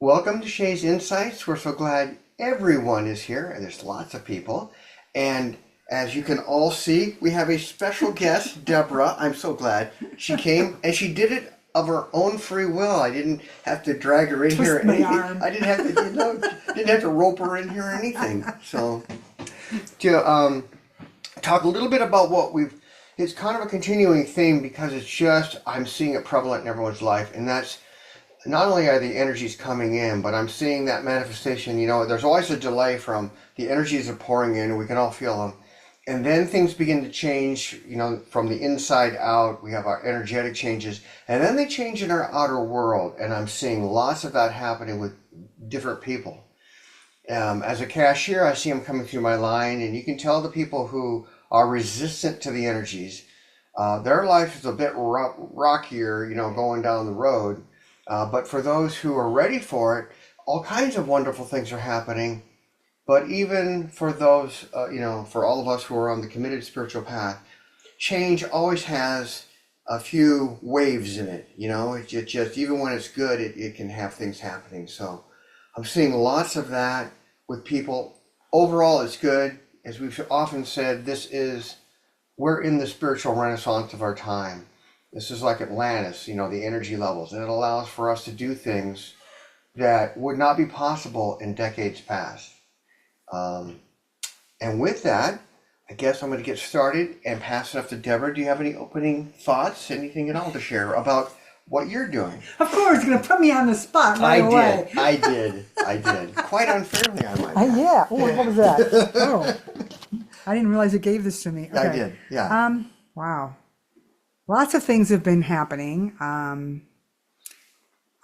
Welcome to Shays Insights. We're so glad everyone is here, and there's lots of people. And as you can all see, we have a special guest, Debra. I'm so glad she came, and she did it of her own free will. I didn't have to drag her in here or Twist my anything. arm. I didn't have to, didn't have to rope her in here or anything. So to talk a little bit about what we've. It's kind of a continuing theme because it's just I'm seeing it prevalent in everyone's life, and that's not only are the energies coming in, but I'm seeing that manifestation. There's always a delay from the energies are pouring in, and we can all feel them. And then things begin to change, from the inside out. We have our energetic changes, and then they change in our outer world. And I'm seeing lots of that happening with different people. As a cashier, I see them coming through my line, and you can tell the people who are resistant to the energies, their life is a bit rockier, going down the road. But for those who are ready for it, all kinds of wonderful things are happening. But even for those, for all of us who are on the committed spiritual path, change always has a few waves in it. It just, even when it's good, it can have things happening. So I'm seeing lots of that with people. Overall, it's good. As we've often said, we're in the spiritual renaissance of our time. This is like Atlantis, the energy levels, and it allows for us to do things that would not be possible in decades past. Um, and with that, I guess I'm going to get started and pass it up to Debra. Do you have any opening thoughts, anything at all to share about what you're doing? Of course, you're going to put me on the spot right away. I did. Quite unfairly, I might add. Yeah. Oh, what was that? Oh, I didn't realize you gave this to me. Okay. I did, yeah. Wow. Lots of things have been happening.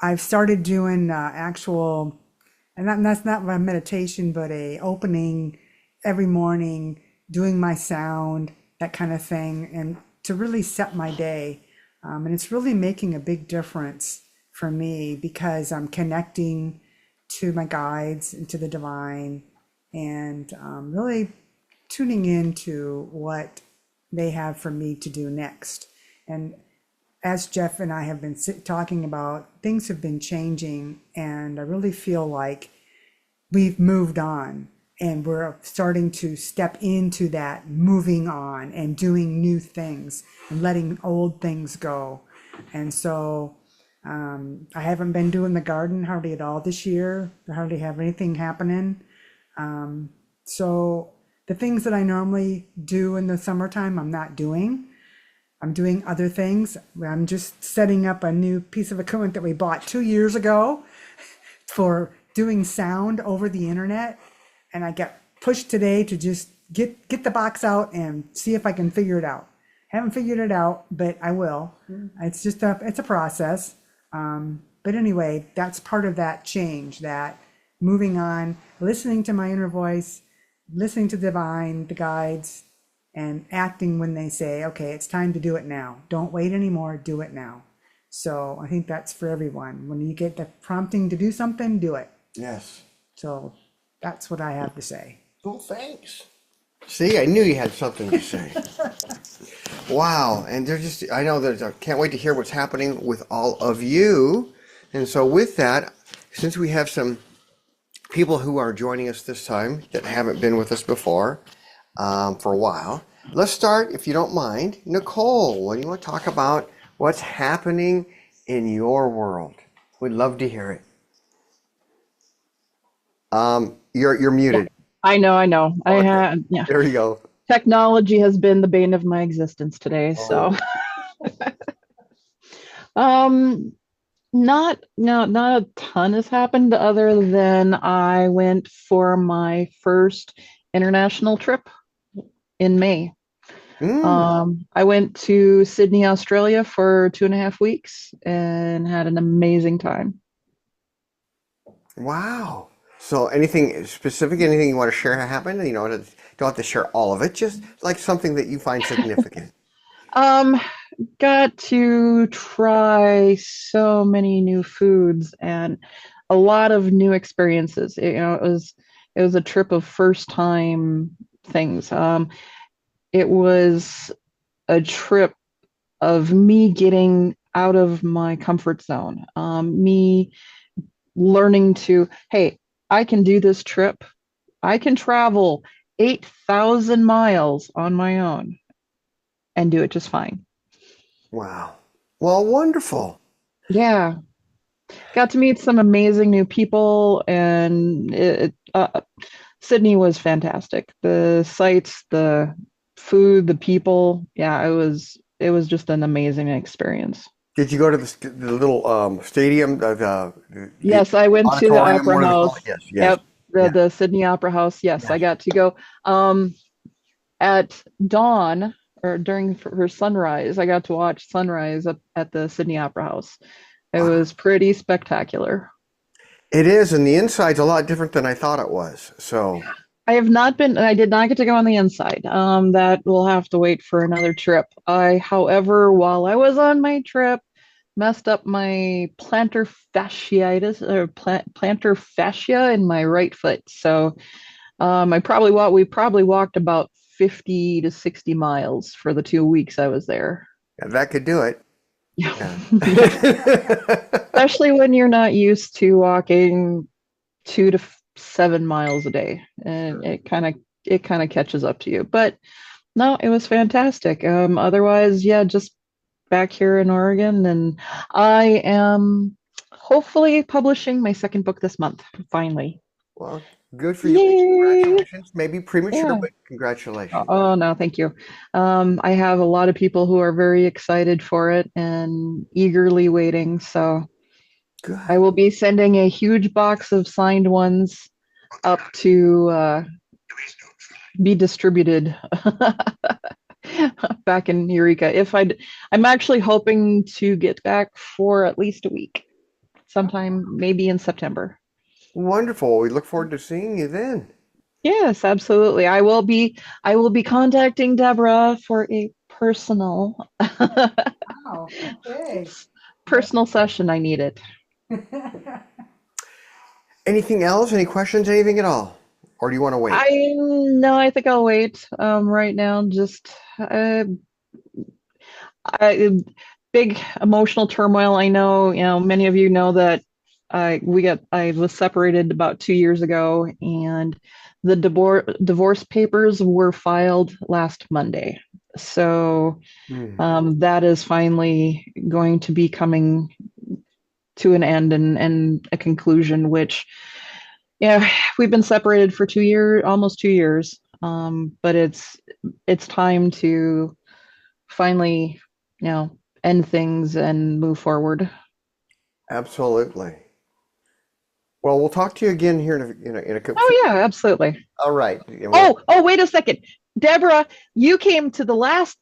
I've started doing actual, and that's not a meditation, but a opening every morning, doing my sound, that kind of thing, and to really set my day. And it's really making a big difference for me because I'm connecting to my guides and to the divine and really tuning into what they have for me to do next. And as Jeff and I have been talking about, things have been changing, and I really feel like we've moved on and we're starting to step into that moving on and doing new things and letting old things go. And so I haven't been doing the garden hardly at all this year. I hardly have anything happening. So the things that I normally do in the summertime, I'm not doing. I'm doing other things. I'm just setting up a new piece of equipment that we bought 2 years ago for doing sound over the internet. And I got pushed today to just get the box out and see if I can figure it out. Haven't figured it out, but I will. It's just it's a process. But anyway, that's part of that change, that moving on, listening to my inner voice, listening to the divine, the guides, and acting when they say, okay, it's time to do it now. Don't wait anymore, do it now. So I think that's for everyone. When you get the prompting to do something, do it. Yes. So that's what I have to say. Well, thanks. See, I knew you had something to say. Wow. And I know I can't wait to hear what's happening with all of you. And so with that, since we have some people who are joining us this time that haven't been with us before for a while, let's start, if you don't mind. Nicole, what do you want to talk about? What's happening in your world? We'd love to hear it. You're muted. I know. I Okay. had, yeah. There you go. Technology has been the bane of my existence today. So, not a ton has happened other than I went for my first international trip in May. I went to Sydney, Australia for 2.5 weeks and had an amazing time. Wow. So anything specific, anything you want to share happened? Don't have to share all of it, just like something that you find significant. Got to try so many new foods and a lot of new experiences. It was a trip of first time things. It was a trip of me getting out of my comfort zone, me learning to, hey, I can do this trip. I can travel 8,000 miles on my own and do it just fine. Wow. Well, wonderful. Yeah, got to meet some amazing new people, and Sydney was fantastic. The sights, the food, the people. Yeah, it was just an amazing experience. Did you go to the little stadium, the Yes, I went to the auditorium, Opera whatever it's called? House. Yes, yes, Yep, the yeah, the Sydney Opera House. Yes, I yes. got to go. At dawn or during her sunrise, I got to watch sunrise up at the Sydney Opera House. It Wow. was pretty spectacular. It is, and the inside's a lot different than I thought it was. So, I did not get to go on the inside. That will have to wait for another trip. However, while I was on my trip, messed up my plantar fasciitis or plantar fascia in my right foot. So, we probably walked about 50 to 60 miles for the 2 weeks I was there. yeah, that could do it. Yeah. Yeah. Especially when you're not used to walking 2 to 7 miles a day, and Sure. it kind of catches up to you. But no, it was fantastic. Otherwise, yeah, just back here in Oregon, and I am hopefully publishing my second book this month, finally. Well, good for you. Yay! Congratulations. Maybe premature, Yeah. but congratulations. Oh, no, thank you. I have a lot of people who are very excited for it and eagerly waiting. So I Good. will be sending a huge box of signed ones up to be distributed back in Eureka. I'm actually hoping to get back for at least a week, sometime maybe in September. Wonderful. We look forward to seeing you then. Yes, absolutely. I will be contacting Debra for a Wow. Okay. That's personal session. I need it. Anything else? Any questions? Anything at all? Or do you want to wait? I No, I think I'll wait right now. Just I, big emotional turmoil. I know, many of you know that I was separated about 2 years ago, and the divorce papers were filed last Monday. So Hmm. that is finally going to be coming to an end and a conclusion, which, yeah, we've been separated for 2 years, almost 2 years. But it's time to finally, end things and move forward. Absolutely. Well, we'll talk to you again here in a few. Oh yeah, absolutely. All right. And Oh, wait a second. Deborah, you came to the last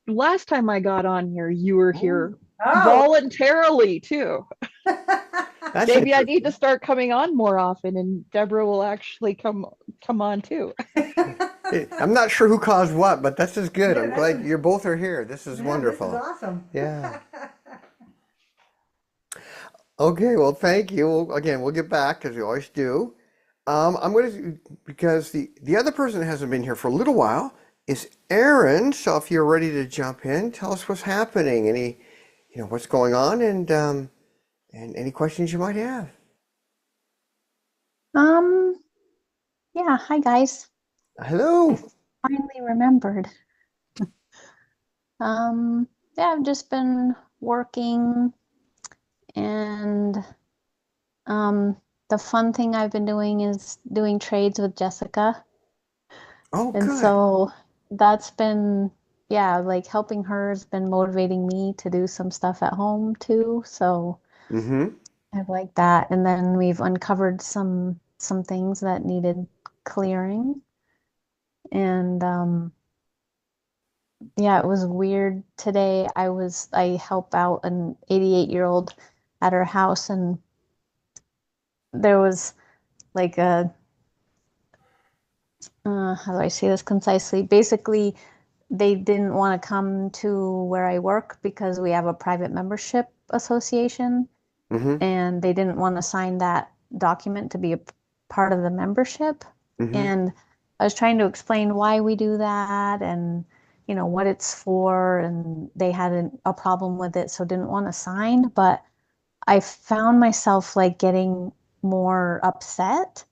time I got on here. You were here Oh. voluntarily too. that's Maybe I need to interesting. start coming on more often, and Deborah will actually come on too. I'm not sure who caused what, but this is good. Yeah, I'm that's glad you both are here. This is yeah, this is wonderful. awesome. Yeah. Okay. Well, thank you. Again, we'll get back as we always do. I'm going to because the other person that hasn't been here for a little while is Eryn. So if you're ready to jump in, tell us what's happening. What's going on, and any questions you might have. Um, yeah, hi guys. I Hello. finally remembered. Yeah, I've just been working and um the fun thing I've been doing is doing trades with Jessica. Oh, And good. so that's been, yeah, like helping her has been motivating me to do some stuff at home too. So Mm-hmm. I like that. And then we've uncovered some things that needed clearing. And yeah, it was weird today. I help out an 88-year-old at her house, and there was like how do I say this concisely? Basically, they didn't want to come to where I work because we have a private membership association, Mm-hmm. and they didn't want to sign that document to be a part of the membership. Mm-hmm. And I was trying to explain why we do that and what it's for, and they had a problem with it, so didn't want to sign. But I found myself like getting more upset.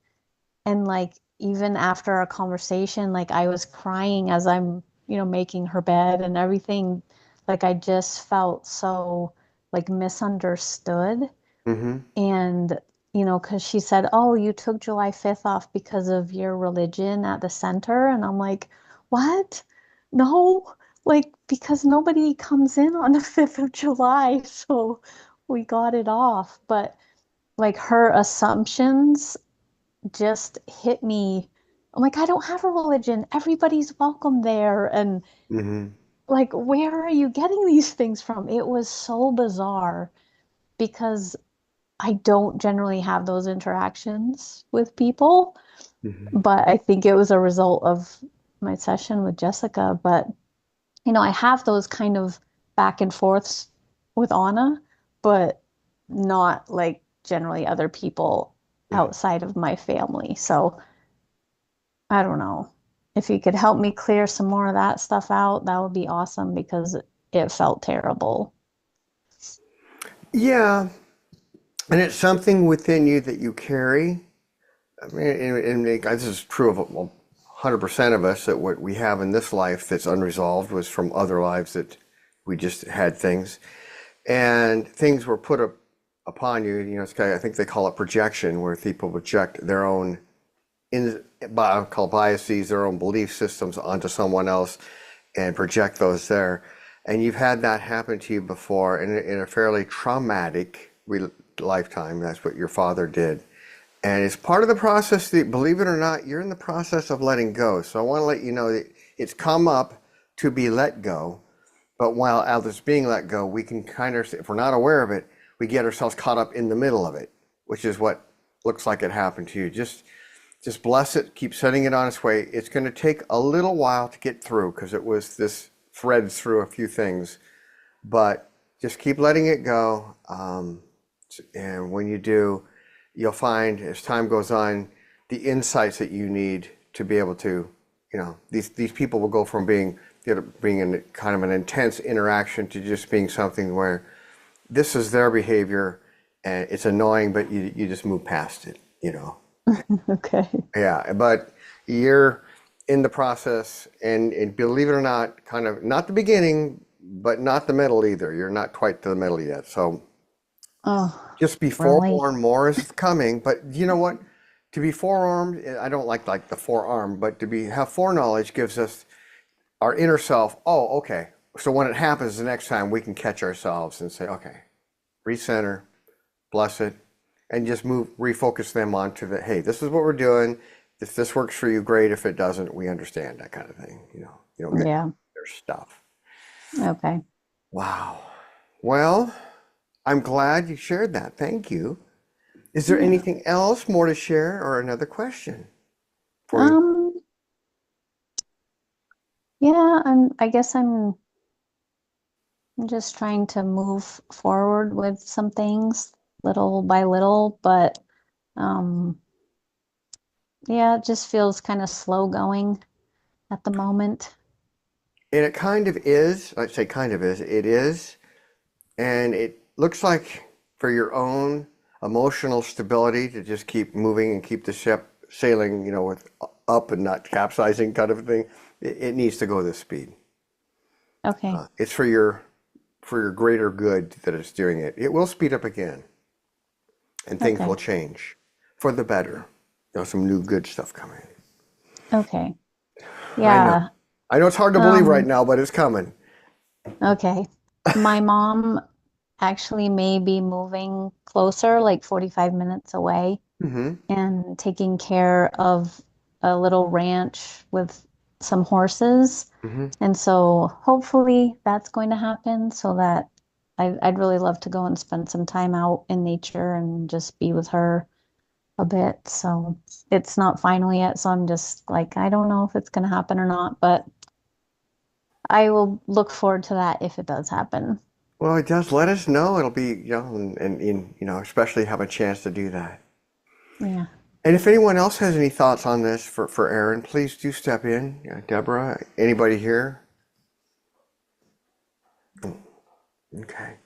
And like even after our conversation, like I was crying as I'm, making her bed and everything. Like I just felt so like misunderstood. Mm-hmm. And, because she said, "Oh, you took July 5th off because of your religion at the center." And I'm like, "What? No, like because nobody comes in on the 5th of July, so we got it off." But like her assumptions just hit me. I'm like, I don't have a religion. Everybody's welcome there. And Mm-hmm. like, where are you getting these things from? It was so bizarre because I don't generally have those interactions with people. Mm-hmm. But I think it was a result of my session with Jessica. But, I have those kind of back and forths with Anna, but not like generally other people outside of my family. So I don't know. If you could help me clear some more of that stuff out, that would be awesome because it felt terrible. Yeah, and it's something within you that you carry. I mean, this is true of 100% of us, that what we have in this life that's unresolved was from other lives that we just had things, and things were put upon you. It's kind of, I think they call it projection, where people project their own I call biases, their own belief systems onto someone else, and project those there. And you've had that happen to you before in a fairly traumatic lifetime. That's what your father did. And it's part of the process that, believe it or not, you're in the process of letting go. So I want to let you know that it's come up to be let go. But while as it's being let go, we can kind of, if we're not aware of it, we get ourselves caught up in the middle of it, which is what looks like it happened to you. Just bless it, keep setting it on its way. It's going to take a little while to get through because it was this threads through a few things, but just keep letting it go. And when you do, you'll find as time goes on, the insights that you need to be able to, these people will go from being in kind of an intense interaction to just being something where this is their behavior and it's annoying, but you just move past it. Okay. Yeah, but you're in the process, and believe it or not, kind of not the beginning, but not the middle either. You're not quite to the middle yet. So Oh, just be really? forewarned, more is coming. But you know what? To be forearmed, I don't like the forearm, but have foreknowledge gives us our inner self. Oh, okay. So when it happens the next time, we can catch ourselves and say, okay, recenter, bless it, and just refocus them onto hey, this is what we're doing. If this works for you, great. If it doesn't, we understand, that kind of thing. You don't get Yeah. their stuff. Okay. Wow. Well, I'm glad you shared that. Thank you. Is there Yeah. anything else more to share or another question for you? Um, yeah, I guess I'm just trying to move forward with some things little by little, but um, yeah, it just feels kind of slow going at the moment. And it kind of is. I'd say kind of is. It is. And it looks like for your own emotional stability to just keep moving and keep the ship sailing, with up and not capsizing kind of thing, it needs to go this speed. Okay. It's for your greater good that it's doing it. It will speed up again, and things Okay. will change for the better. Some new good stuff coming. Okay. I know. Yeah. I know it's hard to believe right Um, now, but it's coming. okay. My mom actually may be moving closer, like 45 minutes away, Mm-hmm. and taking care of a little ranch with some horses. Mm-hmm. And so hopefully that's going to happen so that I'd really love to go and spend some time out in nature and just be with her a bit. So it's not final yet. So I'm just like, I don't know if it's going to happen or not, but I will look forward to that if it does happen. Well, it does. Let us know. It'll be, and especially have a chance to do that. Yeah. And if anyone else has any thoughts on this for Eryn, please do step in. Debra, anybody here? Okay.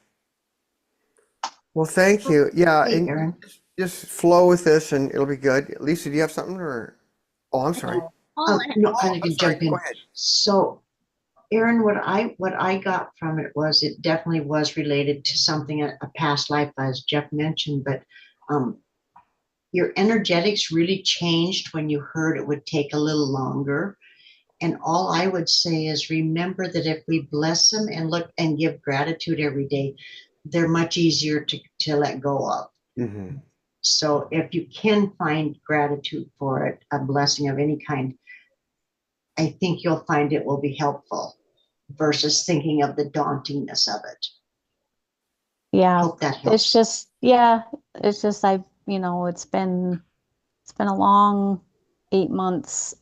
Well, thank you. Yeah, Hey, and Eryn. just flow with this and it'll be good. Lisa, do you have something or? Oh, I'm sorry. Paula, no, I I'm can sorry. jump in. Go ahead. So, Eryn, what I got from it was it definitely was related to something a past life, as Jeff mentioned, but um, your energetics really changed when you heard it would take a little longer. And all I would say is remember that if we bless them and look and give gratitude every day, they're much easier to let go of. Mm-hmm. So if you can find gratitude for it, a blessing of any kind, I think you'll find it will be helpful versus thinking of the dauntingness of it. Yeah. Hope that It's helps. just, yeah, it's just it's been a long 8 months,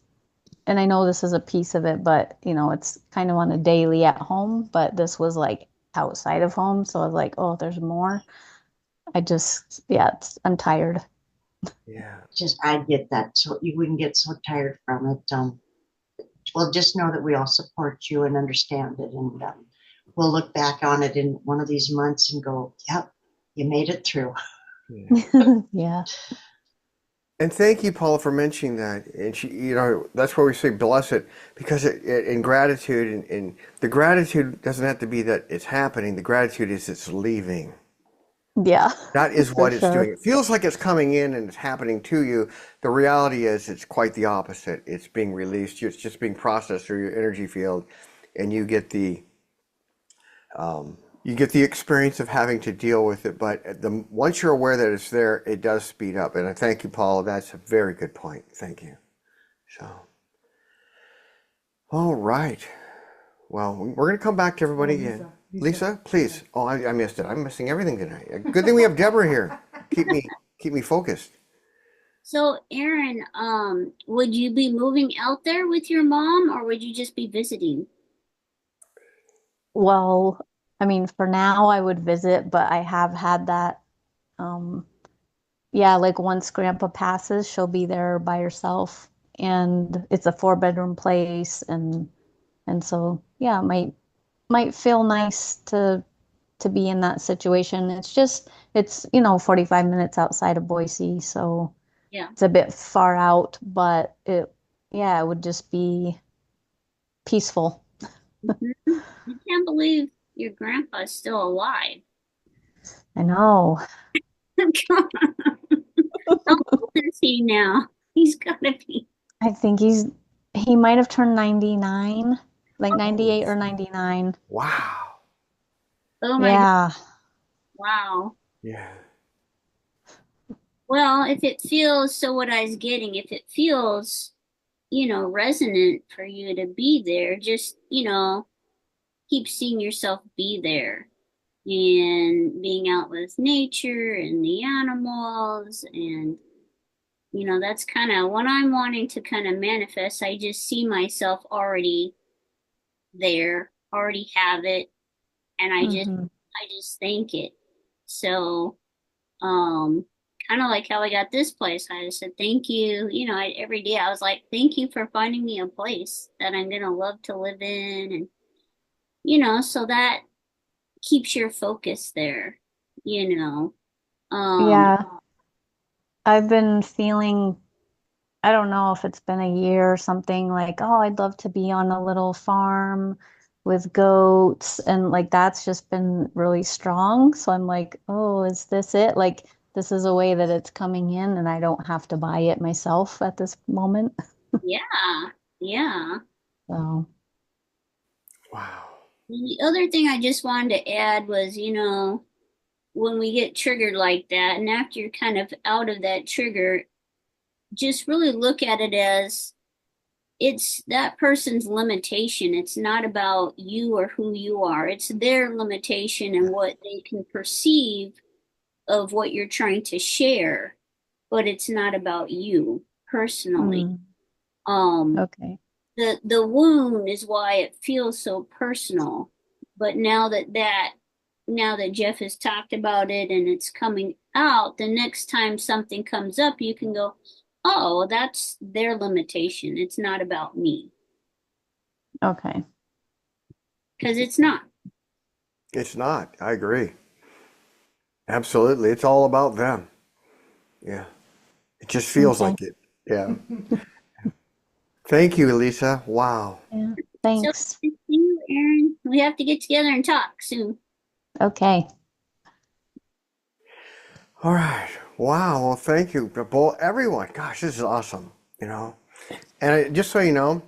and I know this is a piece of it, but it's kind of on a daily at home, but this was like outside of home, so I was like, oh, there's more. I'm tired. Yeah. Just I get that, so you wouldn't get so tired from it. Well, just know that we all support you and understand it, and we'll look back on it in one of these months and go, "Yep, you made it through." Yeah. Yeah. And thank you, Paula, for mentioning that. And that's where we say bless it because in gratitude, and the gratitude doesn't have to be that it's happening. The gratitude is it's leaving. Yeah, That is for what it's doing. sure. It feels like it's coming in and it's happening to you. The reality is it's quite the opposite. It's being released. It's just being processed through your energy field, and you get the experience of having to deal with it. But once you're aware that it's there, it does speed up. And I thank you, Paula. That's a very good point. Thank you. So, all right. Well, we're going to come back to Oh, everybody again. Lisa. Lisa, please. Oh, I missed it. I'm missing everything tonight. Good thing we have Debra here. Keep me focused. So, Eryn, would you be moving out there with your mom, or would you just be visiting? Well, I mean, for now I would visit, but I have had that. Um, yeah, like once Grandpa passes, she'll be there by herself, and it's a 4 bedroom place, and so yeah, it might feel nice to be in that situation. It's 45 minutes outside of Boise, so Yeah. it's a bit far out, but it would just be peaceful. Mhm. I can't believe your grandpa's still alive. I know. How old is he now? He's gotta be. I think he might have turned 99, like Holy 98 or smokes. 99. Wow. Oh my God. Yeah. Wow. Yeah. Well, if it feels, so what I was getting, if it feels, resonant for you to be there, just, keep seeing yourself be there and being out with nature and the animals. And, that's kind of what I'm wanting to kind of manifest. I just see myself already there, already have it. And Hmm. I just thank it. So, um, kind of like how I got this place. I just said, thank you. Every day I was like, thank you for finding me a place that I'm going to love to live in. And, so that keeps your focus there, you know. Um, Yeah. I've been feeling, I don't know if it's been a year or something, like, oh, I'd love to be on a little farm with goats. And like that's just been really strong. So I'm like, oh, is this it? Like, this is a way that it's coming in and I don't have to buy it myself at this moment. yeah, yeah. So, Wow. And the other thing I just wanted to add was, when we get triggered like that, and after you're kind of out of that trigger, just really look at it as it's that person's limitation. It's not about you or who you are. It's their limitation and what they can perceive of what you're trying to share, but it's not about you personally. mm, Um, okay. the wound is why it feels so personal. But now that Jeff has talked about it and it's coming out, the next time something comes up, you can go, oh, that's their limitation. It's not about me. Okay. Because it's not. It's not. I agree. Absolutely. It's all about them. Yeah. It just feels Okay. like it. Yeah. Thank you, Lisa. Wow. Yeah. So Thanks. thank you, Eryn. We have to get together and talk soon. Okay. All right. Wow. Well, thank you, everyone. Gosh, this is awesome. You know, and just so you know,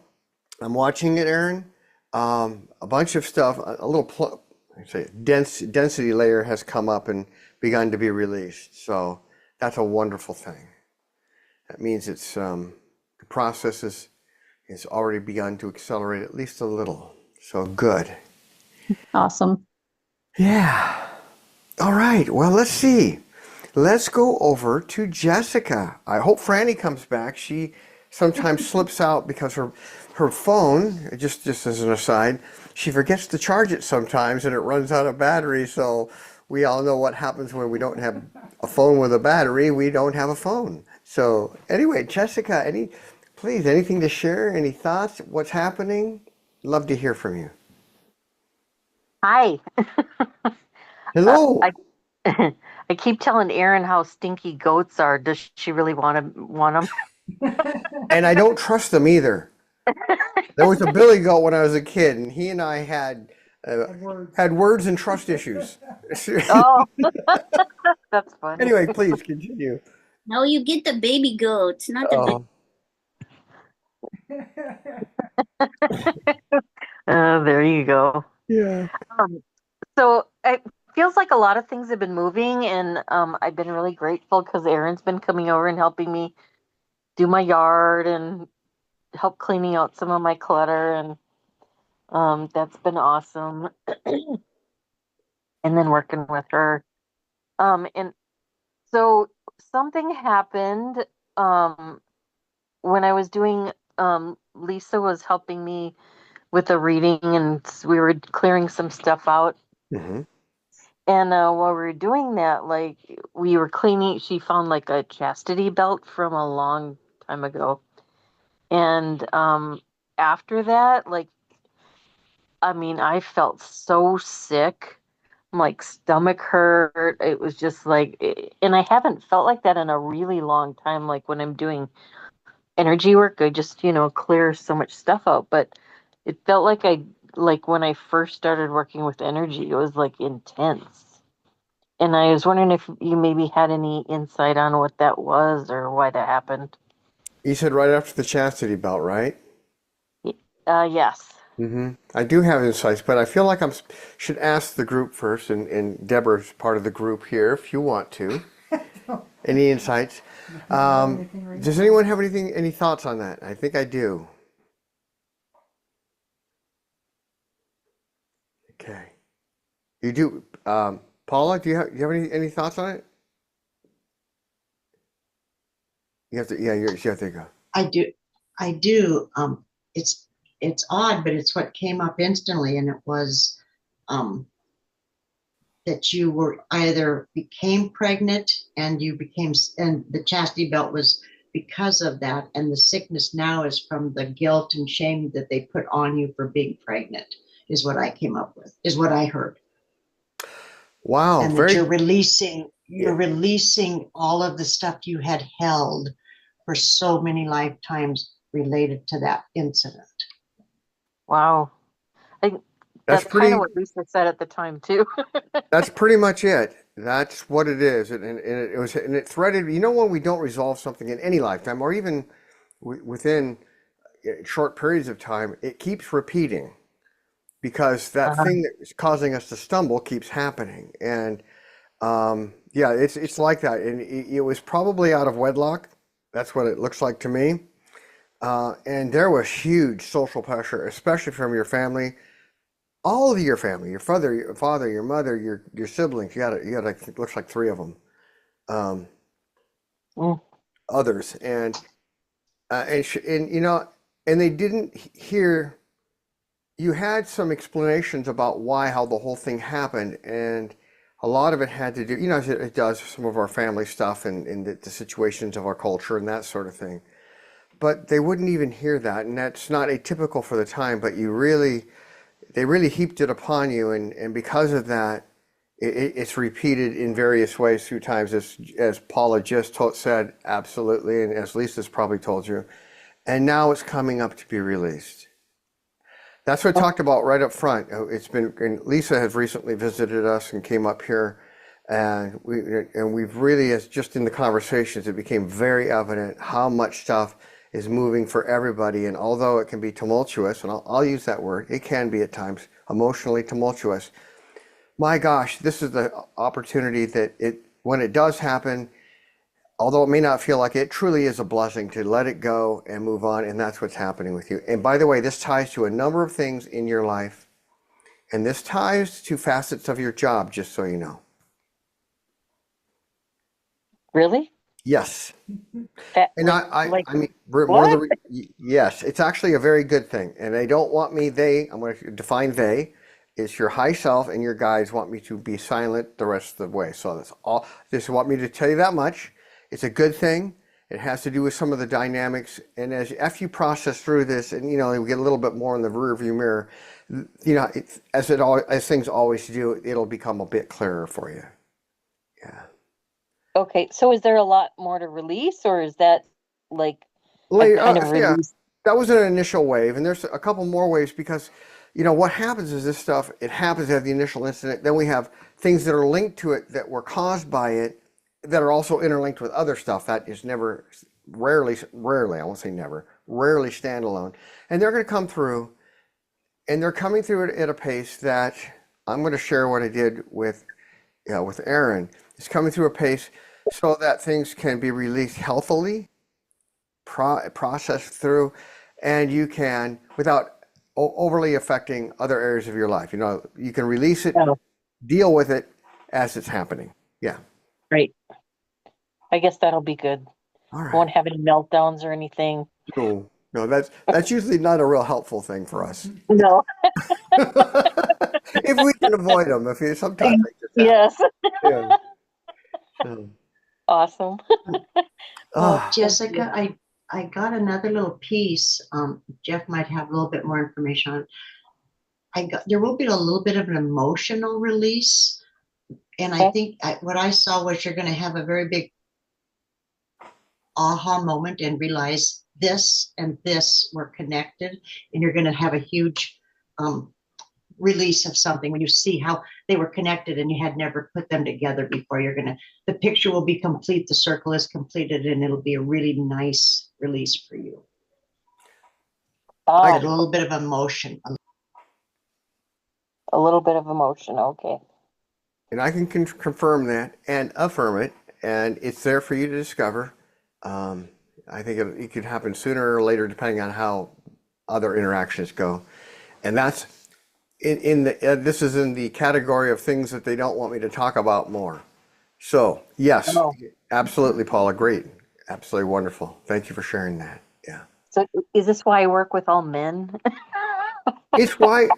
I'm watching it, Eryn. A bunch of stuff, a little I say density layer has come up and begun to be released. So that's a wonderful thing. That means it's the process is already begun to accelerate at least a little. So good. Awesome. Yeah. All right. Well, let's see. Let's go over to Jessica. I hope Franny comes back. She sometimes slips out because her phone, just as an aside, she forgets to charge it sometimes and it runs out of battery. So we all know what happens when we don't have a phone with a battery. We don't have a phone. So anyway, Jessica, please, anything to share? Any thoughts? What's happening? Love to hear from you. Hi. Hello. I I keep telling Eryn how stinky goats are. Does she really want them? And I don't trust them either. There was a billy goat when I was a kid, and he and I had words and trust issues. Oh, that's funny. Anyway, please continue. No, you get the baby goats, not the big. Oh, There you go. yeah. Um, so it feels like a lot of things have been moving, and I've been really grateful because Erin's been coming over and helping me do my yard and help cleaning out some of my clutter, and that's been awesome. And then working with her. And so something happened um, when I was doing. Lisa was helping me with a reading, and we were clearing some stuff out. Hmm. And while we were doing that, like we were cleaning, she found like a chastity belt from a long time ago. And after that, like, I mean, I felt so sick, like stomach hurt. It was just like, and I haven't felt like that in a really long time. Like when I'm doing energy work, I just, clear so much stuff out. But it felt like when I first started working with energy, it was like intense. And I was wondering if you maybe had any insight on what that was or why that happened. You said right after the chastity belt, right? Yes. I do have insights, but I feel like should ask the group first, and Deborah's part of the group here if you want to. Any insights? Does anyone have any thoughts on that? I think I do. Okay. You do. Paula, do you have any thoughts on it? You have to, yeah, yeah, there you go. I do. I do. It's it's odd, but it's what came up instantly, and it was um, that you were either became pregnant and and the chastity belt was because of that, and the sickness now is from the guilt and shame that they put on you for being pregnant. Is what I came up with. Is what I heard, Wow, and that very, you're releasing all of the stuff you had held for so many lifetimes related to that incident. Wow. I, that's that's kind of pretty, what Lisa said at the time too. that's pretty much it. That's what it is. And it was, and it threaded, when we don't resolve something in any lifetime or even within short periods of time, it keeps repeating because that Uh, thing that is causing us to stumble keeps happening. And yeah, it's like that. And it was probably out of wedlock. That's what it looks like to me. And there was huge social pressure, especially from your family, all of your family, your father, your mother, your siblings. You got like, it looks like three of them, um, mm, others, and and they didn't hear. You had some explanations about how the whole thing happened, and a lot of it had to do, as it does some of our family stuff and the situations of our culture and that sort of thing. But they wouldn't even hear that, and that's not atypical for the time. But they really heaped it upon you, and because of that, it's repeated in various ways through times, as Paula just said, absolutely, and as Lisa's probably told you. And now it's coming up to be released. That's what I talked about right up front. It's been, and Lisa has recently visited us and came up here, and we've really, as just in the conversations, it became very evident how much stuff is moving for everybody. And although it can be tumultuous, and I'll use that word, it can be at times emotionally tumultuous. My gosh, this is the opportunity that when it does happen, although it may not feel like it, truly is a blessing to let it go and move on. And that's what's happening with you. And by the way, this ties to a number of things in your life. And this ties to facets of your job, just so you know. Really? Yes. That, And I mean, more what? yes, it's actually a very good thing. And they don't want me, I'm going to define they. It's your high self and your guides want me to be silent the rest of the way. So that's all. Just want me to tell you that much. It's a good thing. It has to do with some of the dynamics. And after you process through this, and we get a little bit more in the rearview mirror, as things always do, it'll become a bit clearer for you. Yeah. Okay, so is there a lot more to release, or is that like a kind of Yeah, release? that was an initial wave, and there's a couple more waves because, what happens is this stuff, it happens at the initial incident. Then we have things that are linked to it that were caused by it that are also interlinked with other stuff that is rarely, I won't say never, rarely standalone. And they're going to come through, and they're coming through it at a pace that I'm going to share what I did with Eryn. It's coming through a pace so that things can be released healthily, processed through, and you can, without overly affecting other areas of your life. You can release it, Oh, deal with it as it's happening. Yeah. great. I guess that'll be good. All right. Won't have any meltdowns or anything. No, that's usually not a real helpful thing for us. No. If we can avoid them, sometimes they just happen. Yes. Yeah. Yeah. Awesome. Ah, Jessica, I got another little piece. Jeff might have a little bit more information on it. There will be a little bit of an emotional release. And I think what I saw was you're going to have a very big aha moment and realize this and this were connected. And you're going to have a huge release of something when you see how they were connected and you had never put them together before. The picture will be complete, the circle is completed, and it'll be a really nice release for you. Oh, A little bit of emotion. a little bit of emotion. Okay. and I can confirm that and affirm it, and it's there for you to discover. I think it could happen sooner or later, depending on how other interactions go. And that's this is in the category of things that they don't want me to talk about more. So yes, absolutely, Paula, great, absolutely wonderful. Thank you for sharing that. Yeah. So is this why I work with all men? It's why,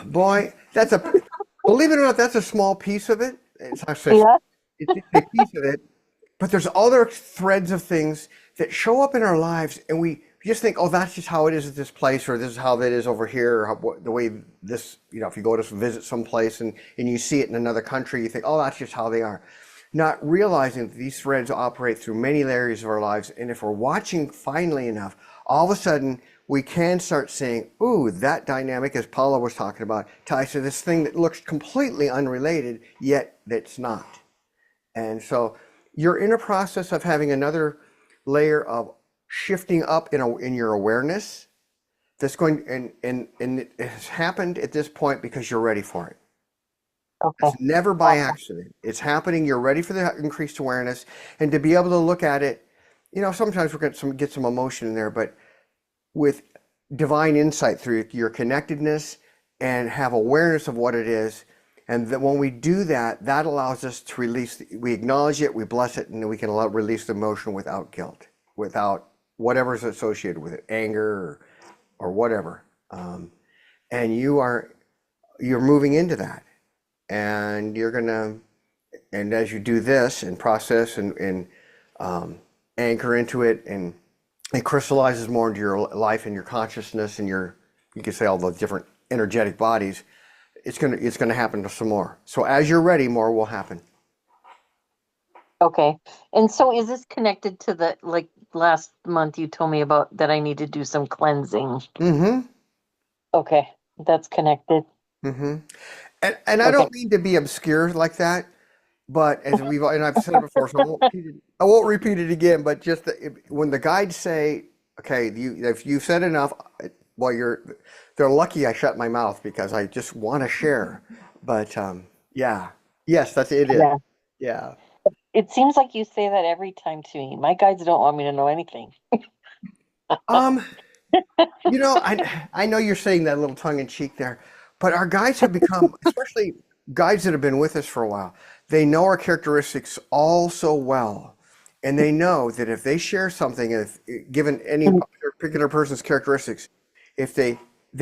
boy, believe it or not, that's a small piece of it. It's actually Yeah. it's a piece of it, but there's other threads of things that show up in our lives, and we just think, oh, that's just how it is at this place, or this is how it is over here, or the way this, if you go to visit someplace and you see it in another country, you think, oh, that's just how they are. Not realizing that these threads operate through many areas of our lives, and if we're watching finely enough, all of a sudden we can start saying, ooh, that dynamic, as Paula was talking about, ties to this thing that looks completely unrelated, yet that's not. And so you're in a process of having another layer of shifting up in your awareness that's going, and it has happened at this point because you're ready for it. Okay. It's never by accident. It's happening. You're ready for the increased awareness, and to be able to look at it, sometimes we're going to get some emotion in there, but with divine insight through your connectedness and have awareness of what it is. And that when we do that, that allows us to release, we acknowledge it, we bless it, and then we can release the emotion without guilt, without whatever's associated with it, anger or whatever. And you're moving into that. And and as you do this and process and anchor into it, and it crystallizes more into your life and your consciousness and you could say all the different energetic bodies, it's gonna happen some more. So as you're ready, more will happen. Okay. And so is this connected to the, like last month you told me about that I need to do some cleansing? Mm-hmm. Okay. That's connected. Mm-hmm. And I Okay. don't mean to be obscure like that, but and I've said it before, so I won't repeat it again. But just when the guides say, "Okay, if you said enough," well, they're lucky I shut my mouth because I just want to share. But yeah, yes, that's it. Is Yeah. yeah. It seems like you say that every time to me. My guides don't want me to know anything. Um, I know you're saying that a little tongue in cheek there, but our guides have become, especially guides that have been with us for a while, they know our characteristics all so well. And they know that if they share something, if given any particular person's characteristics, if they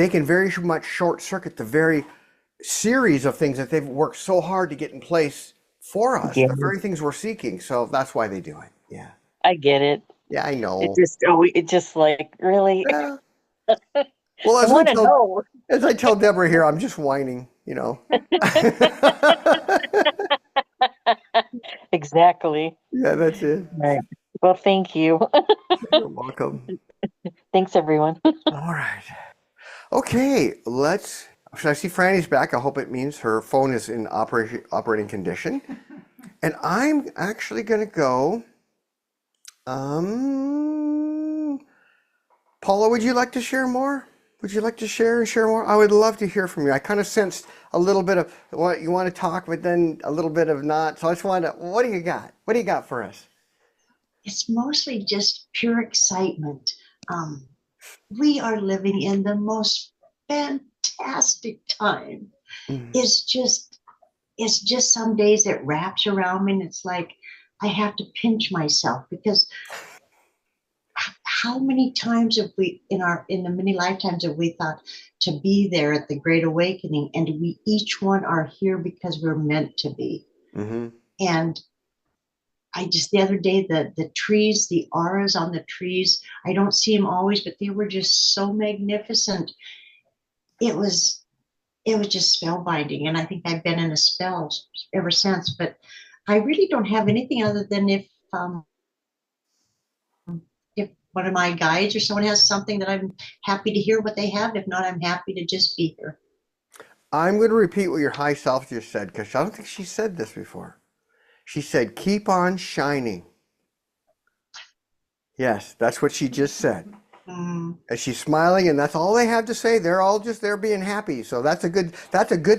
can very much short circuit the very series of things that they've worked so hard to get in place for us, Yeah, the very things we're seeking. So that's why they do it. Yeah. I get it. Yeah, I It know. just, it just like, really? Yeah. Well, I want to know. as I tell Deborah here, I'm just whining, Exactly. Yeah, that's it. Right. Well, thank you. You're welcome. Thanks, everyone. All right. Okay, should I see Franny's back? I hope it means her phone is in operating condition. And I'm actually going to go. Paula, would you like to share more? Would you like to share and share more? I would love to hear from you. I kind of sensed a little bit of what you want to talk, but then a little bit of not. So I just wanted to, what do you got? What do you got for us? It's mostly just pure excitement. Um, we are living in the most fantastic time. Mm. It's just some days it wraps around me and it's like I have to pinch myself because how many times have we in the many lifetimes have we thought to be there at the Great Awakening, and we each one are here because we're meant to be. Mm-hmm. And I just the other day the trees, the auras on the trees, I don't see them always, but they were just so magnificent. It was just spellbinding, and I think I've been in a spell ever since. But I really don't have anything other than if one of my guides or someone has something that I'm happy to hear what they have. If not, I'm happy to just be here. I'm going to repeat what your high self just said because I don't think she said this before. She said, keep on shining. Yes, that's what she just said. And she's smiling, and that's all they have to say. They're all just there being happy. So that's a good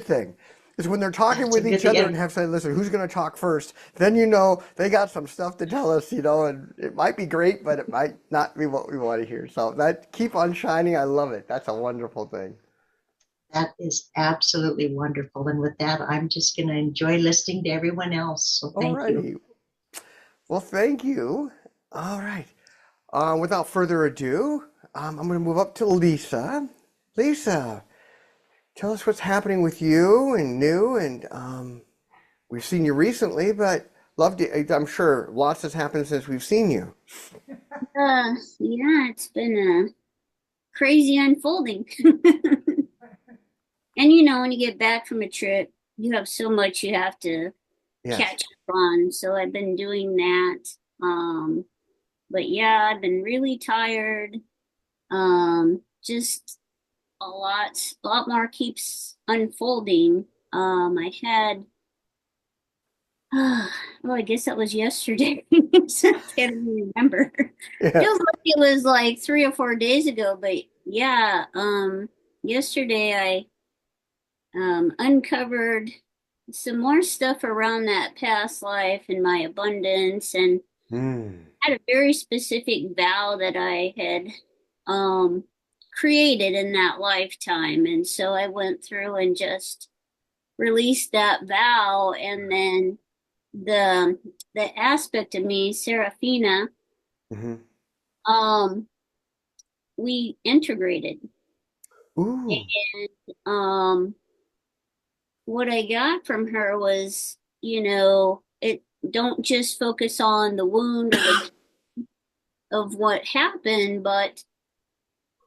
thing. Is when they're talking with each other and have said, listen, who's going to talk first? Then they got some stuff to tell us, and it might be great, but it might not be what we want to hear. So that keep on shining. I love it. That's a wonderful thing. That is absolutely wonderful. And with that, I'm just going to enjoy listening to everyone else. So thank you. Well, thank you. All right. Without further ado, I'm going to move up to Lisa. Lisa, tell us what's happening with you and new. And we've seen you recently, but I'm sure lots has happened since we've seen you. Yeah, it's been a crazy unfolding. And when you get back from a trip, you have so much you have to catch up on. So I've been doing that. But yeah, I've been really tired. Just a lot more keeps unfolding. I had, well, I guess that was yesterday. So I can't even remember. Yeah. Feels like it was like 3 or 4 days ago, but yeah, yesterday I uncovered some more stuff around that past life and my abundance, and had a very specific vow that I had created in that lifetime. And so I went through and just released that vow, and then the aspect of me, Serafina, we integrated. Ooh. And what I got from her was, it don't just focus on the wound of what happened, but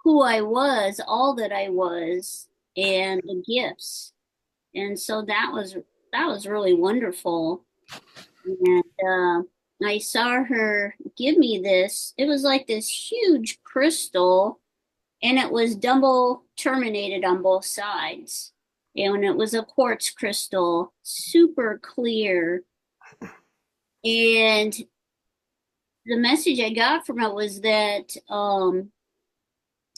who I was, all that I was, and the gifts And so that was really wonderful. And I saw her give me this. It was like this huge crystal, and it was double terminated on both sides. And it was a quartz crystal, super clear. And the message I got from it was that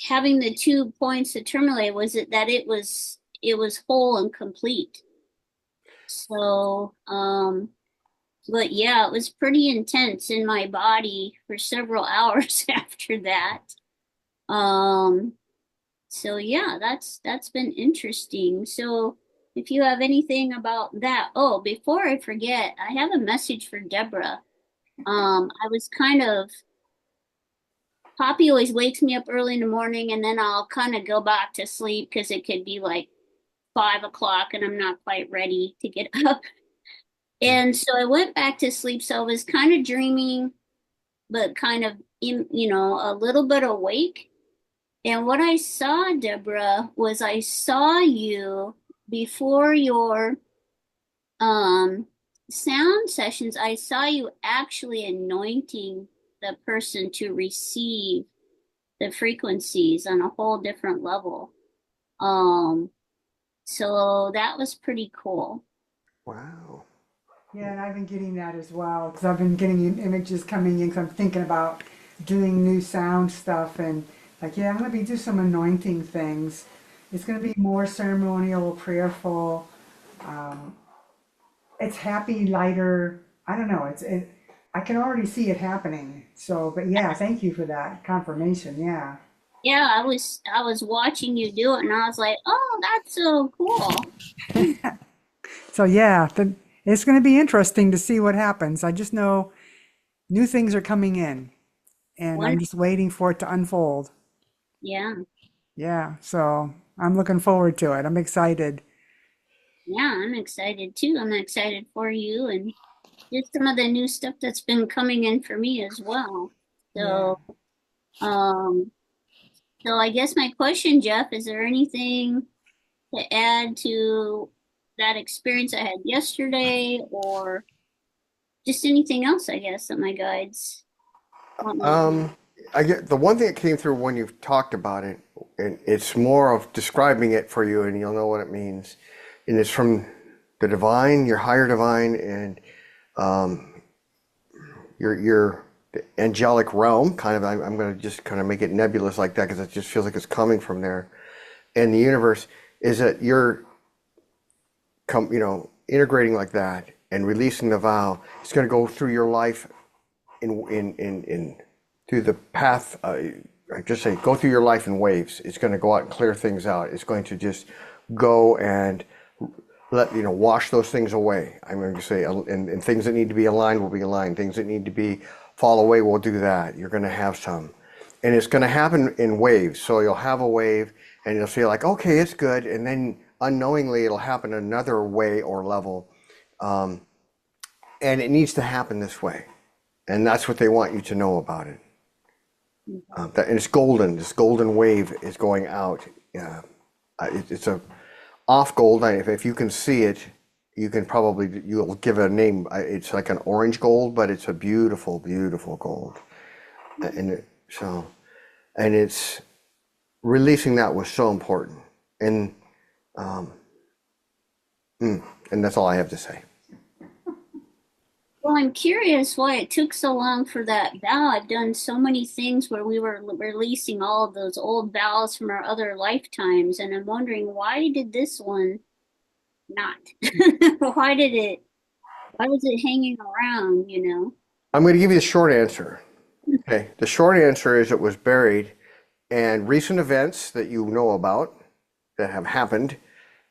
having the 2 points to terminate was that it was whole and complete. So but yeah, it was pretty intense in my body for several hours after that. So yeah, that's been interesting. So if you have anything about that, oh, before I forget, I have a message for Debra. I was kind of Poppy always wakes me up early in the morning, and then I'll kind of go back to sleep because it could be like 5 o'clock and I'm not quite ready to get up. And so I went back to sleep. So I was kind of dreaming, but kind of a little bit awake. And what I saw, Debra, was I saw you before your sound sessions. I saw you actually anointing the person to receive the frequencies on a whole different level. So that was pretty cool. Wow. Yeah, and I've been getting that as well because I've been getting images coming in because I'm thinking about doing new sound stuff and like, yeah, I'm going to do some anointing things. It's going to be more ceremonial, prayerful. It's happy, lighter. I don't know. I can already see it happening. So, but yeah, thank you for that confirmation. Yeah. Yeah, I was watching you do it and I was like, oh, that's so cool. So yeah, it's going to be interesting to see what happens. I just know new things are coming in, and I'm just waiting for it to unfold. Yeah. Yeah, so I'm looking forward to it. I'm excited. Yeah, I'm excited too. I'm excited for you and just some of the new stuff that's been coming in for me as well. Yeah. So, so I guess my question, Jeff, is there anything to add to that experience I had yesterday or just anything else, I guess, that my guides want me to I get the one thing that came through when you've talked about it, and it's more of describing it for you, and you'll know what it means. And it's from the divine, your higher divine, and your the angelic realm. Kind of, I'm going to just kind of make it nebulous like that because it just feels like it's coming from there. And the universe is that you're, integrating like that and releasing the vow. It's going to go through your life in through the path. I just say go through your life in waves. It's going to go out and clear things out. It's going to just go and wash those things away. I'm going to say, and things that need to be aligned will be aligned. Things that need to fall away will do that. You're going to have some, and it's going to happen in waves. So you'll have a wave, and you'll feel like, okay, it's good, and then unknowingly it'll happen another way or level, and it needs to happen this way, and that's what they want you to know about it. And it's golden. This golden wave is going out. It's a off gold. If you can see it, you'll give it a name. It's like an orange gold, but it's a beautiful, beautiful gold. And it's releasing that was so important. And that's all I have to say. Well, I'm curious why it took so long for that vow. I've done so many things where we were releasing all of those old vows from our other lifetimes, and I'm wondering why did this one not? Why was it hanging around, I'm going to give you the short answer. Okay. The short answer is it was buried, and recent events that you know about that have happened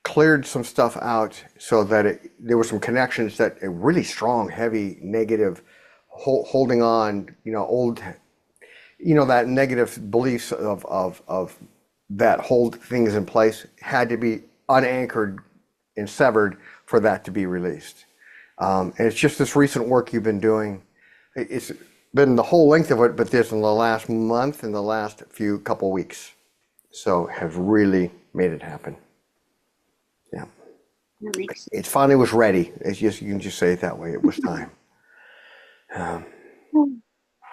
cleared some stuff out so that there were some connections that a really strong, heavy, negative, holding on, old, that negative beliefs of that hold things in place had to be unanchored and severed for that to be released. And it's just this recent work you've been doing. It's been the whole length of it, but this in the last month and the last couple weeks. So have really made it happen. Yeah. That makes sense. It finally was ready. It's just, you can just say it that way. It was time. Um,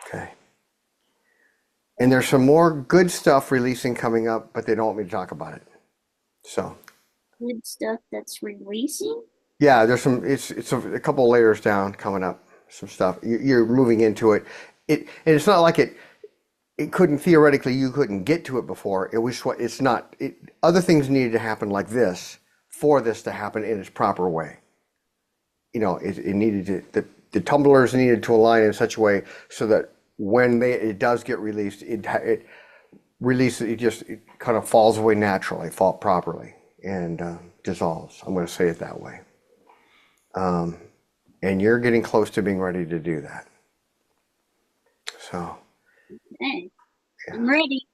okay. And there's some more good stuff releasing coming up, but they don't want me to talk about it. So Good stuff that's releasing. yeah, there's some. It's a couple layers down coming up. Some stuff. You're moving into it. And it's not like it couldn't theoretically, you couldn't get to it before. It was what it's not. Other things needed to happen like this for this to happen in its proper way. You know, it needed to, the tumblers needed to align in such a way so that when it does get released, it releases, it kind of falls away naturally, fall properly, and dissolves. I'm going to say it that way. And you're getting close to being ready to do that. So. Hey, I'm ready.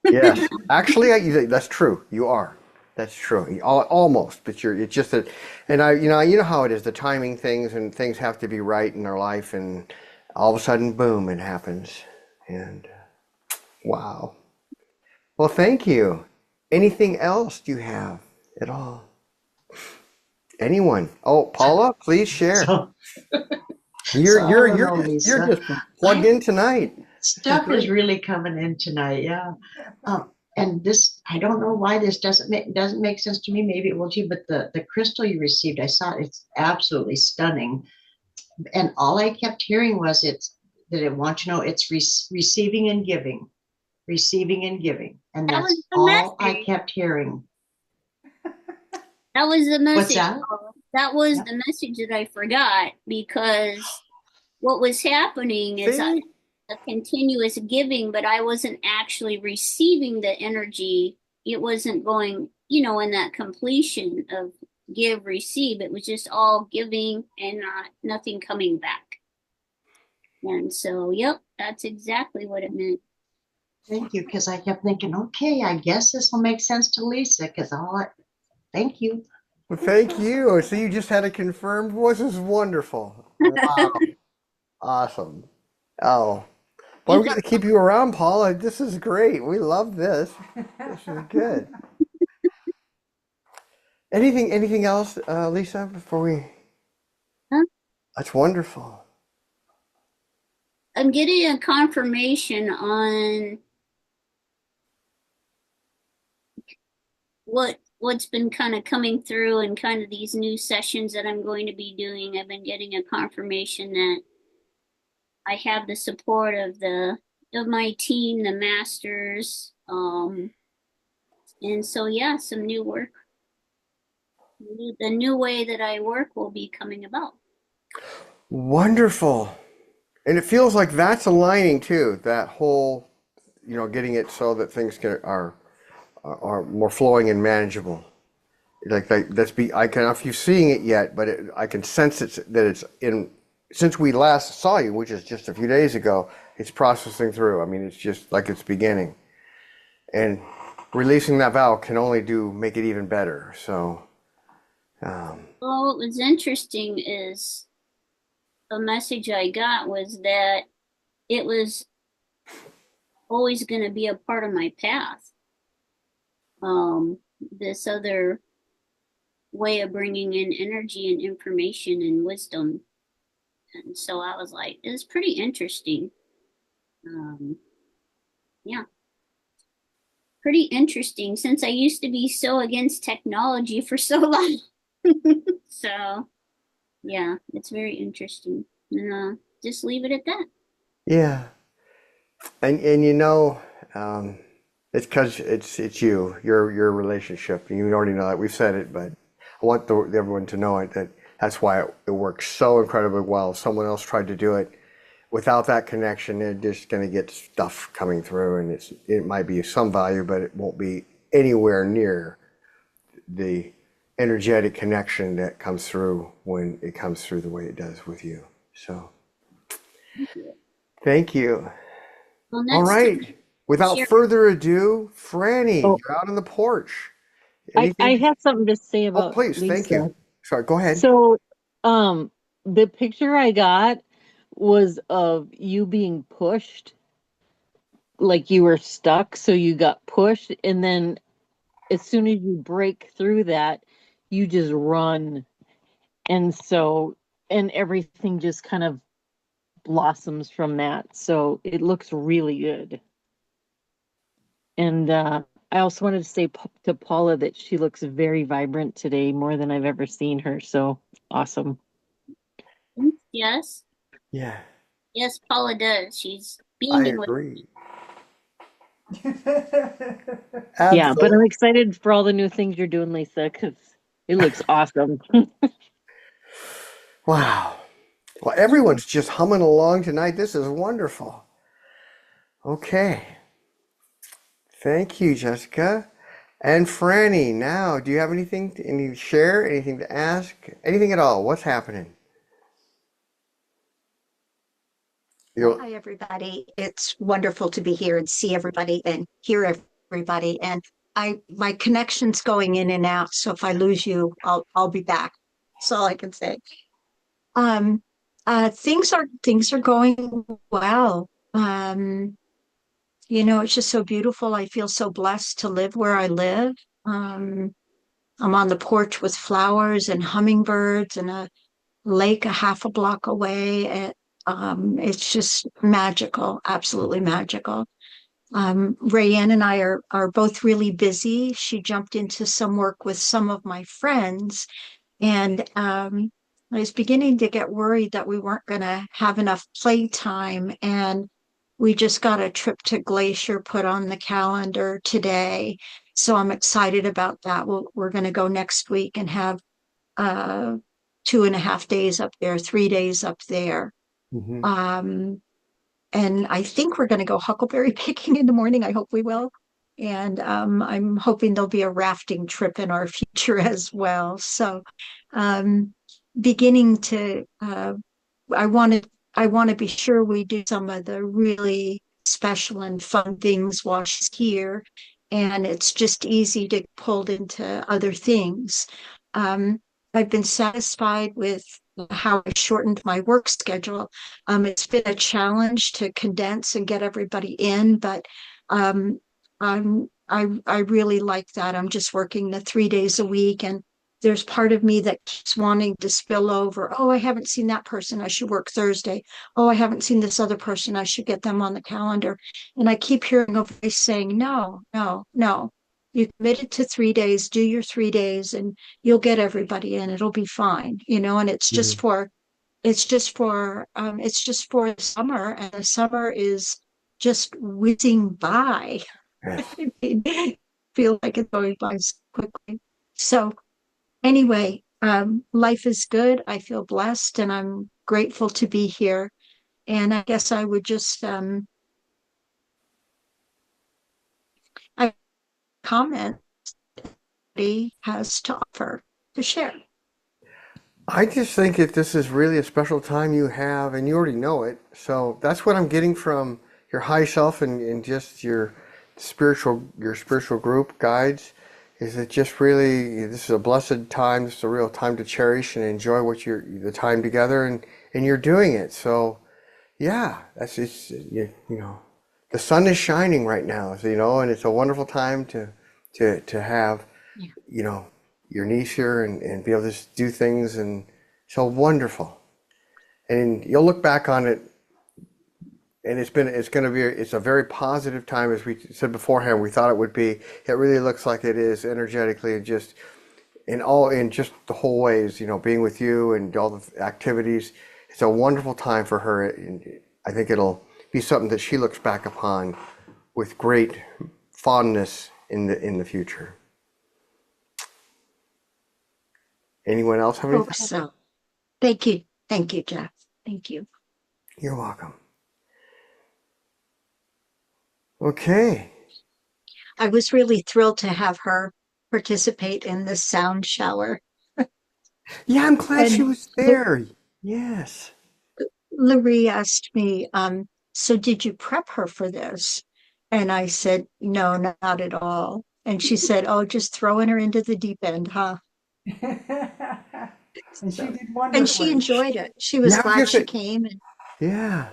Yes, actually, that's true. You are. That's true. Almost, but it's just that, and you know how it is. The timing things and things have to be right in our life, and all of a sudden, boom, it happens. And wow. Well, thank you. Anything else you have at all? Anyone? Oh, Paula, please share. So, You're so I you're don't you're know, just, you're Lisa. just plugged in tonight. Stuff Great. is really coming in tonight, yeah. And this, I don't know why this doesn't make sense to me. Maybe it will to you, but the crystal you received, I saw it, it's absolutely stunning. And all I kept hearing was that it wants you to know it's receiving and giving, and That that's was the all I message. kept hearing. That was the What's message. that? That was Yeah. the message that I forgot, because what was happening is See? a continuous giving, but I wasn't actually receiving the energy. It wasn't going, in that completion of give, receive. It was just all giving and nothing coming back. And so, yep, that's exactly what it meant. Thank you, because I kept thinking, okay, I guess this will make sense to Lisa, thank you. Well, thank you. So you just had a confirmed voice. This is wonderful. Wow. Awesome. Oh, well, we got to keep you around, Paula. This is great. We love this. This is good. Anything else, Lisa, before we? Huh? That's wonderful. I'm getting a confirmation on what's been kind of coming through, and kind of these new sessions that I'm going to be doing. I've been getting a confirmation that I have the support of my team, the masters, and so yeah, some new work. The new way that I work will be coming about. Wonderful. And it feels like that's aligning too. That whole, getting it so that things are more flowing and manageable. I can, I don't know if you're seeing it yet, but I can sense that it's in, since we last saw you, which is just a few days ago, it's processing through. I mean, it's just like it's beginning. And releasing that valve can only make it even better. So, Well, what was interesting is a message I got was that it was always going to be a part of my path. This other way of bringing in energy and information and wisdom. And so I was like, it's pretty interesting. Yeah. Pretty interesting, since I used to be so against technology for so long. So, yeah, it's very interesting. Just leave it at that. yeah. And it's because it's your relationship. And you already know that. We've said it, but I want everyone to know it, that that's why it works so incredibly well. If someone else tried to do it without that connection, they're just going to get stuff coming through, and it might be some value, but it won't be anywhere near the energetic connection that comes through when it comes through the way it does with you. So, thank you. Well, All next time, right. Without share. further ado, Franny, Oh, you're out on the porch. I Anything? have something to say Oh, about please. Thank Lisa. you. Sorry, go ahead. So, the picture I got was of you being pushed, like you were stuck, so you got pushed, and then as soon as you break through that, you just run. And so, and everything just kind of blossoms from that. So it looks really good. And I also wanted to say to Paula that she looks very vibrant today, more than I've ever seen her. So awesome. Yes. Yeah, Yes, Paula does. She's I beaming with. agree. Yeah, but I'm Absolutely. excited for all the new things you're doing, Lisa, because it looks awesome. Wow. Well, everyone's just humming along tonight. This is wonderful. Okay. Thank you, Jessica. And Franny, now, do you have anything to share, anything to ask, anything at all? What's happening? You're, Hi, everybody. It's wonderful to be here and see everybody and hear everybody. And my connection's going in and out, so if I lose you, I'll be back. That's all I can say. Um, things are going well. It's just so beautiful. I feel so blessed to live where I live. Um, I'm on the porch with flowers and hummingbirds and a lake a half a block away. It's just magical, absolutely magical. Rayanne and I are both really busy. She jumped into some work with some of my friends, and I was beginning to get worried that we weren't going to have enough playtime. And we just got a trip to Glacier put on the calendar today. So I'm excited about that. We're going to go next week and have 2.5 days up there, 3 days up there. Mhm. And I think we're going to go huckleberry picking in the morning. I hope we will. And I'm hoping there'll be a rafting trip in our future as well. So, um, beginning to, I want to, I want to be sure we do some of the really special and fun things while she's here. And it's just easy to get pulled into other things. Um, I've been satisfied with how I shortened my work schedule. It's been a challenge to condense and get everybody in, but um, I really like that. I'm just working the 3 days a week, and there's part of me that keeps wanting to spill over. Oh, I haven't seen that person. I should work Thursday. Oh, I haven't seen this other person. I should get them on the calendar. And I keep hearing a voice saying, no, no, no. You committed to 3 days, do your 3 days, and you'll get everybody in. It'll be fine, and Mhm. it's just for summer, and the summer is just whizzing by. Yes. I feel like it's going by so quickly. So anyway, life is good. I feel blessed and I'm grateful to be here. And I guess I would just I comment what he has to offer to share. I just think that this is really a special time you have, and you already know it. So that's what I'm getting from your high self and just your spiritual group guides. Is it just really this is a blessed time? This is a real time to cherish and enjoy the time together, and you're doing it. So yeah, that's it's the sun is shining right now, so, and it's a wonderful time to have Yeah. you know, your niece here and be able to just do things and so wonderful. And you'll look back on it and it's a very positive time as we said beforehand, we thought it would be. It really looks like it is energetically and just in just the whole ways, being with you and all the activities. It's a wonderful time for her. And I think it'll be something that she looks back upon with great fondness in the future. Anyone else have Hope anything? so. Thank you. Thank you, Jeff. Thank you. You're welcome. Okay. I was really thrilled to have her participate in this sound shower. Yeah, I'm glad she And was there. Yes. Larry asked me, so did you prep her for this? And I said, no, not at all. And she said, oh, just throwing her into the deep end, huh? And she So, did and she wonderfully. enjoyed it. She was Yeah, I was gonna glad she say, came. And yeah.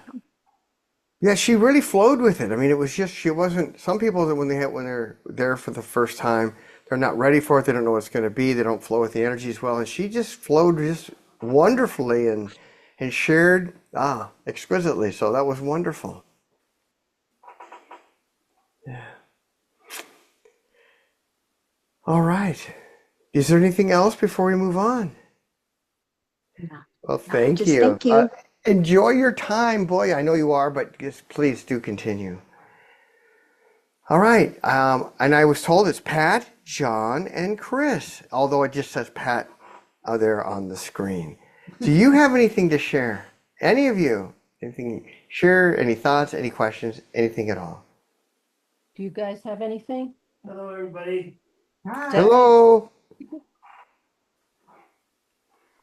Yeah, she really flowed with it. I mean, it was just she wasn't. Some people that when they're there for the first time, they're not ready for it. They don't know what it's going to be. They don't flow with the energies well. And she just flowed just wonderfully and shared exquisitely. So that was wonderful. Yeah. All right. Is there anything else before we move on? No. Well, thank Just you. thank you. Enjoy your time, boy. I know you are, but just please do continue. All right. And I was told it's Pat, John, and Chris, although it just says Pat out there on the screen. Do you have anything to share? Any of you? Anything? Share any thoughts, any questions, anything at all? Do you guys have anything? Hello, everybody. Hi. Hello.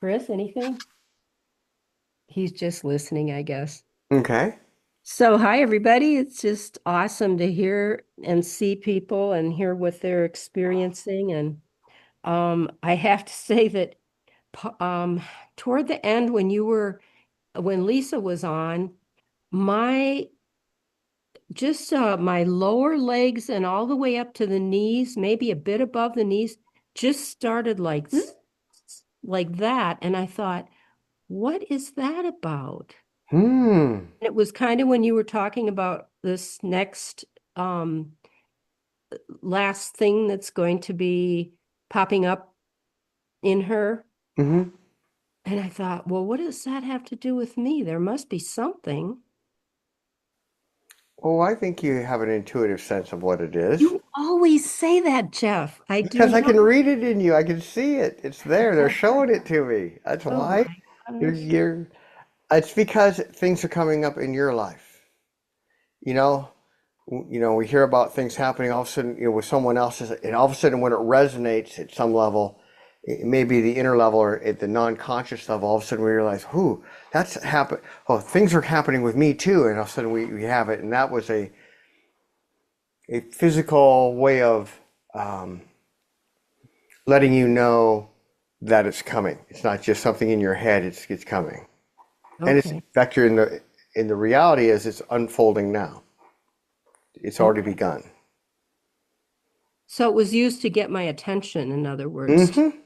Chris, anything? He's just listening, I guess. Okay. So, hi, everybody. It's just awesome to hear and see people and hear what they're experiencing. And I have to say that toward the end, when Lisa was on, my my lower legs and all the way up to the knees, maybe a bit above the knees, just started like that. And I thought, what is that about? Hmm. It was kind of when you were talking about this next last thing that's going to be popping up in her. Mm-hmm. And I thought, well, what does that have to do with me? There must be something. Oh, I think you have an intuitive sense of what it is. You always say that, Jeff. I do Because I can not. read it in you. I can see it. It's there. They're showing it to me. That's Oh why. my You're, goodness. you're, it's because things are coming up in your life. You know, we hear about things happening all of a sudden, with someone else's, and all of a sudden when it resonates at some level, it may be the inner level or at the non-conscious level, all of a sudden we realize, that's happened. Oh, things are happening with me too. And all of a sudden we have it. And that was a physical way of letting you know that it's coming. It's not just something in your head, it's coming. And it's, in Okay. fact, you're in the reality is it's unfolding now. It's already begun. So it was used to get my attention, in other words, Mm-hmm.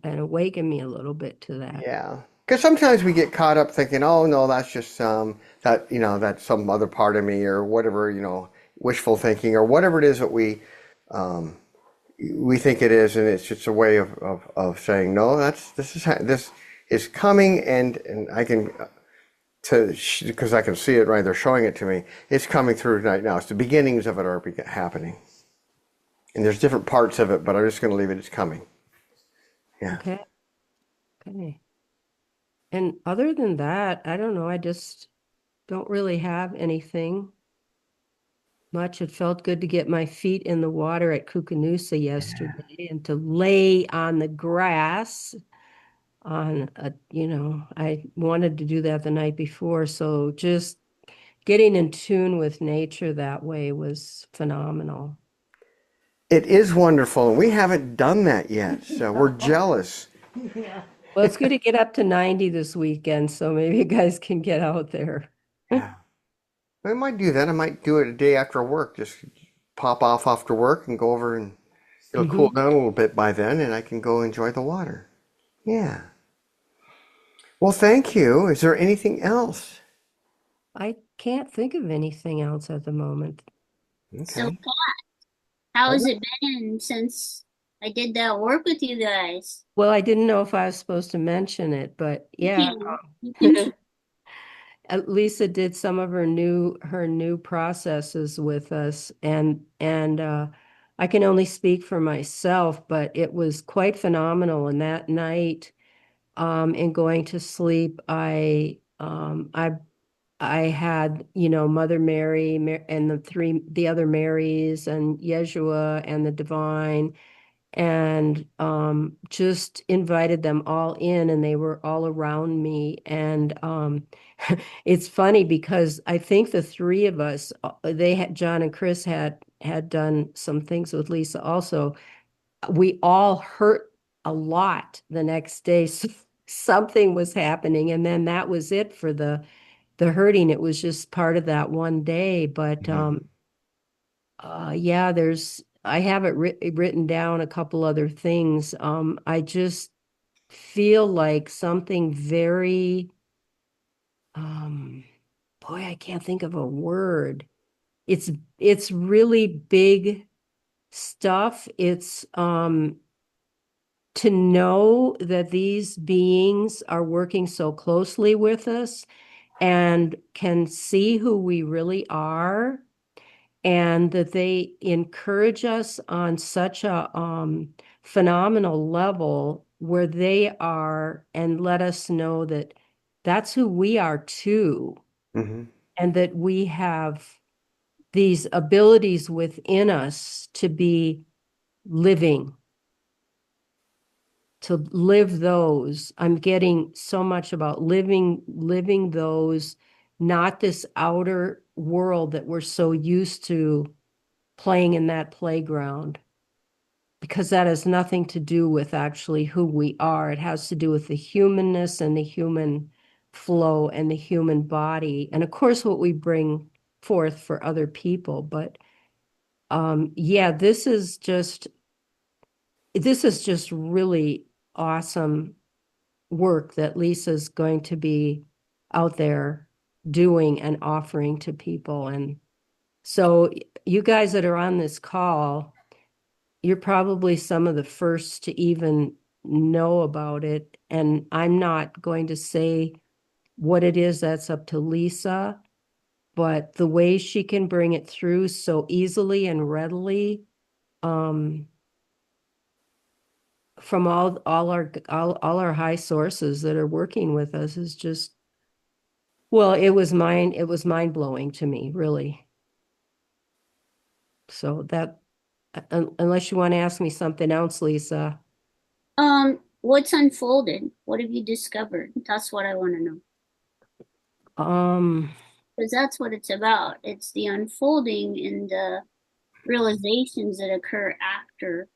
and awaken me a little bit to that. Yeah. Because sometimes we get caught up thinking, oh no, that's just that's some other part of me or whatever, wishful thinking or whatever it is that we think it is, and it's just a way of saying, no, this is coming, and I can because I can see it right. They're showing it to me. It's coming through right now. It's the beginnings of it are happening, and there's different parts of it, but I'm just going to leave it. It's coming. Yeah. Okay. Okay. And other than that, I don't know. I just don't really have anything much. It felt good to get my feet in the water at Kukanusa yesterday and to lay on the grass I wanted to do that the night before. So just getting in tune with nature that way was phenomenal. It is wonderful, and we haven't done that yet, so we're jealous. Yeah. Well, it's good to get up to 90 this weekend, so maybe you guys can get out there. Yeah. I might do that. I might do it a day after work. Just pop off after work and go over, and it'll cool down a little bit by then, and I can go enjoy the water. Yeah. Well, thank you. Is there anything else? I can't think of anything else at the moment. So, Okay. how has it been since I did that work with you guys? Well, I didn't know if I was supposed to mention it, but yeah. You can Lisa did some of her new processes with us, and I can only speak for myself, but it was quite phenomenal. And that night, in going to sleep, I had, Mother Mary and the other Marys and Yeshua and the Divine, and just invited them all in, and they were all around me. And it's funny because I think the three of us, John and Chris had done some things with Lisa also. We all hurt a lot the next day. So something was happening, and then that was it for the hurting. It was just part of that one day. But yeah, there's I have it written down a couple other things. I just feel like something very, boy, I can't think of a word. It's really big stuff. It's to know that these beings are working so closely with us and can see who we really are, and that they encourage us on such a phenomenal level where they are, and let us know that that's who we are too, Mm-hmm. and that we have these abilities within us to be living, to live those. I'm getting so much about living those, not this outer world that we're so used to playing in that playground, because that has nothing to do with actually who we are. It has to do with the humanness and the human flow and the human body. And of course, what we bring forth for other people. But yeah, this is just really awesome work that Lisa's going to be out there doing and offering to people. And so you guys that are on this call, you're probably some of the first to even know about it. And I'm not going to say what it is, that's up to Lisa, but the way she can bring it through so easily and readily, from all our high sources that are working with us, is just, well, it was mind blowing to me, really. So that, unless you want to ask me something else, Lisa. What's unfolded? What have you discovered? That's what I want to know. Because that's what it's about. It's the unfolding and the realizations that occur after.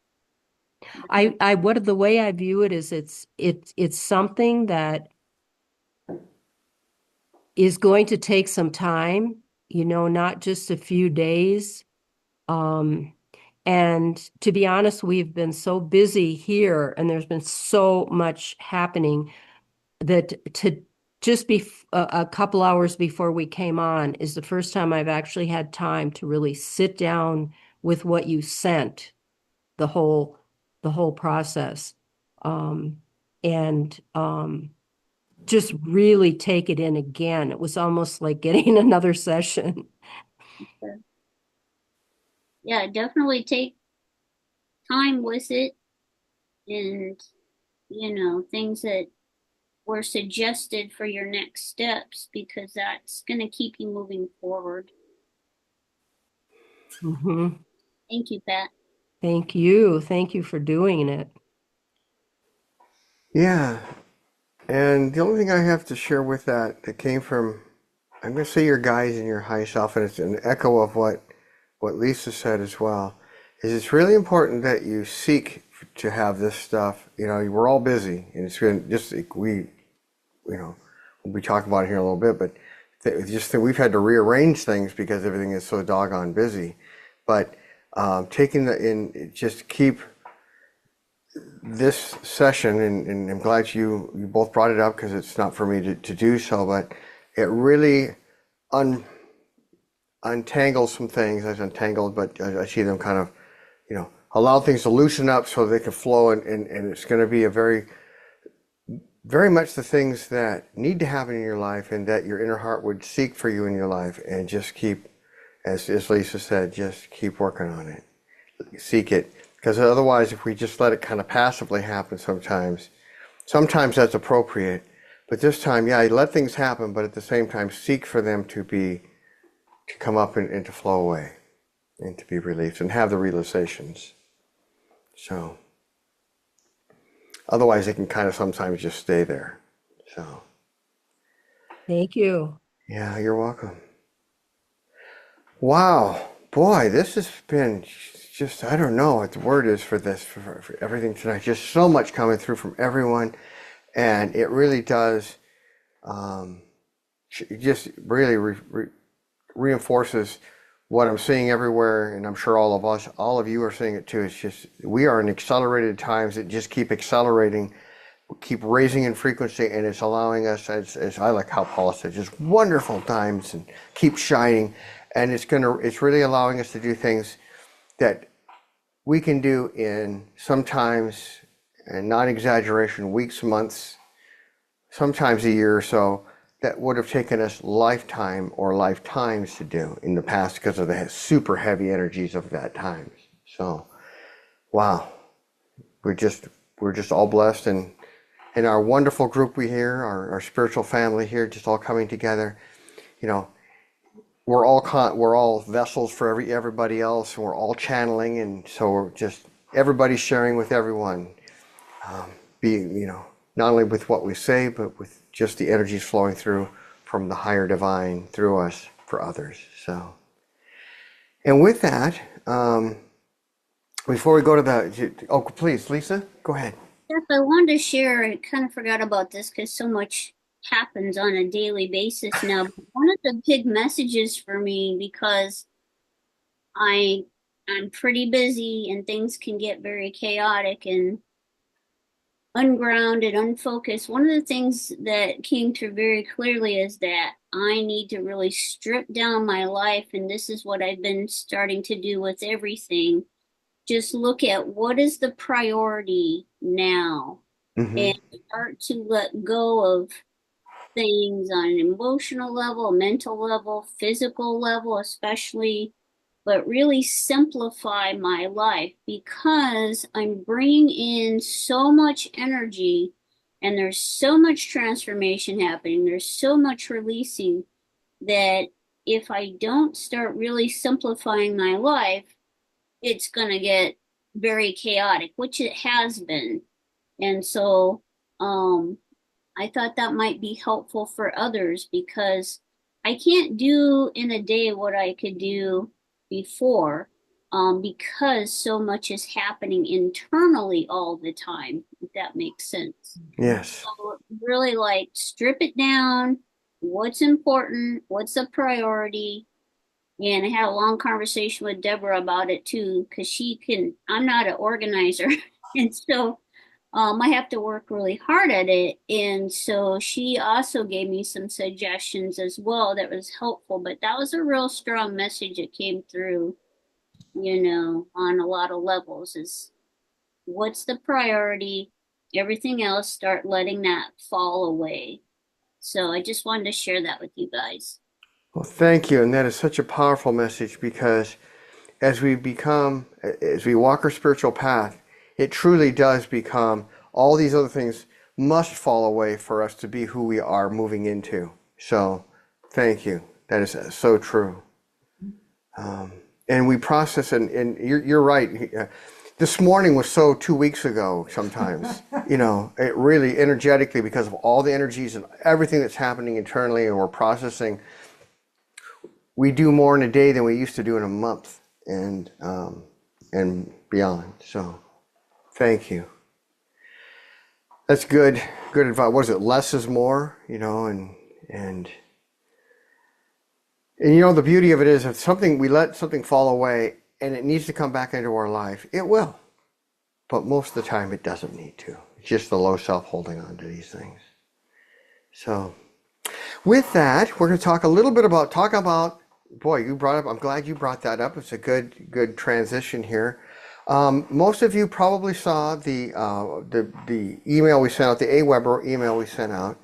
What the way I view it is it's something that is going to take some time, not just a few days. And to be honest, we've been so busy here and there's been so much happening that to just be a couple hours before we came on is the first time I've actually had time to really sit down with what you sent, the whole process, and just really take it in again. It was almost like getting another session. Yeah, definitely take time with it, and things that were suggested for your next steps, because that's going to keep you moving forward. Mm-hmm. Thank you, Pat. Thank you. Thank you for doing it. Yeah. And the only thing I have to share with that came from, I'm going to say your guides and your high self, and it's an echo of what Lisa said as well, is it's really important that you seek to have this stuff. We're all busy, and it's been just we'll be talking about it here in a little bit, but just that we've had to rearrange things because everything is so doggone busy. But just keep this session, and I'm glad you both brought it up, because it's not for me to do so, but it really untangles some things. I've untangled, but I see them kind of, allow things to loosen up so they can flow, and it's going to be a very, very much the things that need to happen in your life and that your inner heart would seek for you in your life. And just keep, as Lisa said, just keep working on it. Seek it. Because otherwise, if we just let it kind of passively happen sometimes that's appropriate. But this time, yeah, you let things happen, but at the same time, seek for them to come up and to flow away and to be released and have the realizations. So, otherwise, they can kind of sometimes just stay there. So, Thank you. yeah, you're welcome. Wow, boy, this has been just, I don't know what the word is for this, for everything tonight. Just so much coming through from everyone. And it really does, just really reinforces what I'm seeing everywhere, and I'm sure all of you are seeing it too. It's just we are in accelerated times that just keep accelerating, keep raising in frequency, and it's allowing us, as I like how Paula said, just wonderful times and keep shining, and it's really allowing us to do things that we can do in sometimes, and not exaggeration, weeks, months, sometimes a year or so, that would have taken us lifetime or lifetimes to do in the past because of the super heavy energies of that time. So, wow, we're just all blessed, and our wonderful group we here, our spiritual family here, just all coming together. You know, we're all vessels for everybody else, and we're all channeling, and so we're just everybody's sharing with everyone. Not only with what we say, but with just the energies flowing through from the higher divine through us for others. So, and with that, before we go to please, Lisa, go ahead. Yes, I wanted to share. I kind of forgot about this because so much happens on a daily basis now. But one of the big messages for me, because I'm pretty busy and things can get very chaotic and ungrounded, unfocused. One of the things that came through very clearly is that I need to really strip down my life, and this is what I've been starting to do with everything. Just look at what is the priority now, and start to let go of things on an emotional level, mental level, physical level, especially, but really simplify my life, because I'm bringing in so much energy and there's so much transformation happening. There's so much releasing that if I don't start really simplifying my life, it's going to get very chaotic, which it has been. And so I thought that might be helpful for others, because I can't do in a day what I could do before, because so much is happening internally all the time, if that makes sense. Yes. So really, like, strip it down. What's important? What's a priority? And I had a long conversation with Debra about it too, because I'm not an organizer. And so I have to work really hard at it. And so she also gave me some suggestions as well that was helpful. But that was a real strong message that came through, on a lot of levels, is what's the priority? Everything else, start letting that fall away. So I just wanted to share that with you guys. Well, thank you. And that is such a powerful message, because as we walk our spiritual path, it truly does become all these other things must fall away for us to be who we are moving into. So thank you. That is so true. And we process, and you're right. This morning was so 2 weeks ago sometimes, it really energetically, because of all the energies and everything that's happening internally, and we're processing. We do more in a day than we used to do in a month, and beyond. So thank you. That's good advice. What is it? Less is more, and the beauty of it is, if we let something fall away and it needs to come back into our life, it will. But most of the time it doesn't need to. It's just the low self holding on to these things. So with that, we're going to talk a little bit about, boy, I'm glad you brought that up. It's a good transition here. Most of you probably saw the email we sent out, the AWeber email we sent out.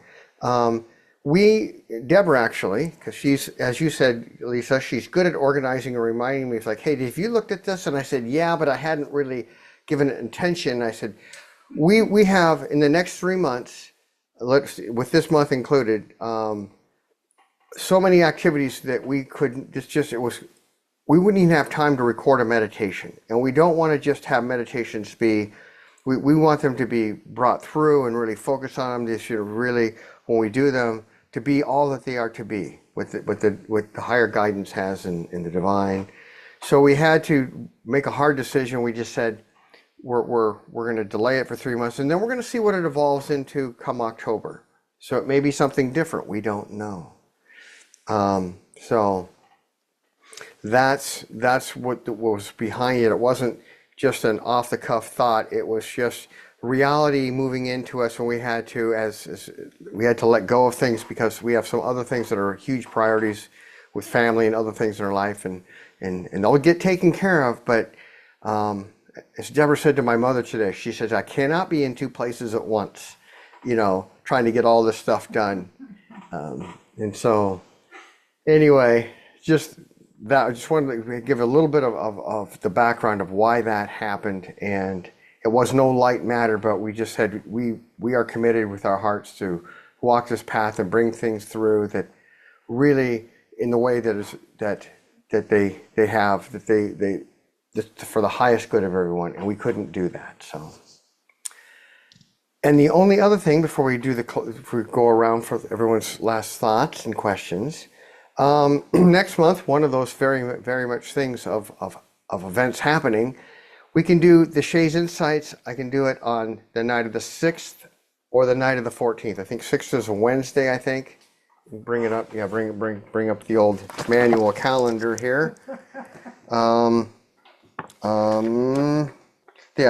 Debra actually, because she's, as you said, Lisa, she's good at organizing and reminding me. It's like, hey, have you looked at this? And I said, yeah, but I hadn't really given it attention. I said, we have in the next 3 months, with this month included, so many activities that we couldn't, we wouldn't even have time to record a meditation. And we don't want to just have meditations be, we want them to be brought through and really focus on them. They should really, when we do them, to be all that they are to be, with the higher guidance has in the divine. So we had to make a hard decision. We just said, we're going to delay it for 3 months, and then we're going to see what it evolves into come October. So it may be something different. We don't know. So that's what was behind it. It wasn't just an off the cuff thought. It was just reality moving into us when we had to, as we had to let go of things because we have some other things that are huge priorities with family and other things in our life, and they'll get taken care of. But as Debra said to my mother today, she says, I cannot be in two places at once, trying to get all this stuff done. And so anyway, just that, I just wanted to give a little bit of the background of why that happened. And it was no light matter, but we just had, we are committed with our hearts to walk this path and bring things through that really in the way that is, that they have, that they for the highest good of everyone. And we couldn't do that. So, and the only other thing before we do if we go around for everyone's last thoughts and questions, next month, one of those very, very much things of events happening, we can do the Shays Insights. I can do it on the night of the 6th or the night of the 14th. I think 6th is a Wednesday, I think. Bring it up. Yeah, bring up the old manual calendar here. Yeah,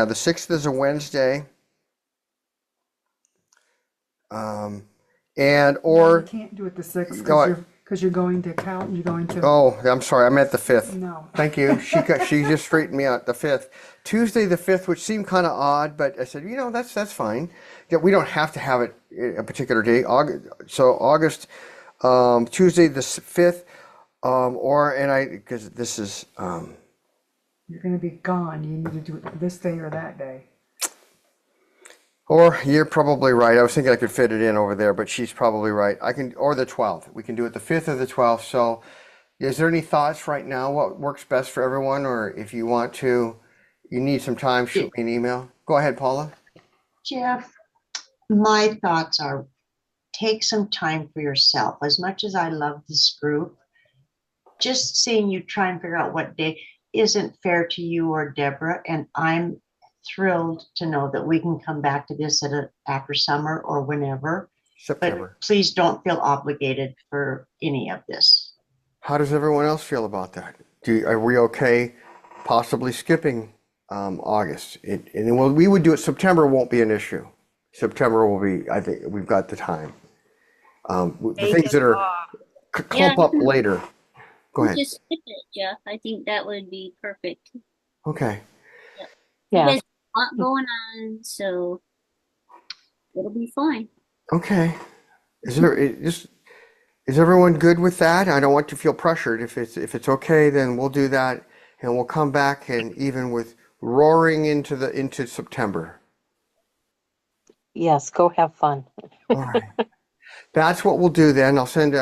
the 6th is a Wednesday. And or you can't do it the 6th go because you're going to count. You're going to. Oh, I'm sorry. I meant the 5th. No. Thank you. She just straightened me out. The 5th, Tuesday the 5th, which seemed kind of odd, but I said, that's fine. Yeah, we don't have to have it a particular day. August, Tuesday the 5th, because this is. You're going to be gone. You need to do it this day or that day. Or you're probably right. I was thinking I could fit it in over there, but she's probably right. Or the 12th. We can do it the 5th or the 12th. So is there any thoughts right now? What works best for everyone? Or if you want to, you need some time, shoot me an email. Go ahead, Paula. Jeff, my thoughts are take some time for yourself. As much as I love this group, just seeing you try and figure out what day isn't fair to you or Debra. And I'm thrilled to know that we can come back to this after summer or whenever. September. But please don't feel obligated for any of this. How does everyone else feel about that? Are we okay possibly skipping August? We would do it. September won't be an issue. September will be, I think we've got the time. The things that are clump up later. Go ahead. Just skip it, Jeff. I think that would be perfect. Okay. Yeah. There's a lot going on, so it'll be fine. Okay. Is everyone good with that? I don't want to feel pressured. If it's okay, then we'll do that, and we'll come back and even with roaring into September. Yes, go have fun. All right. That's what we'll do then. I'll send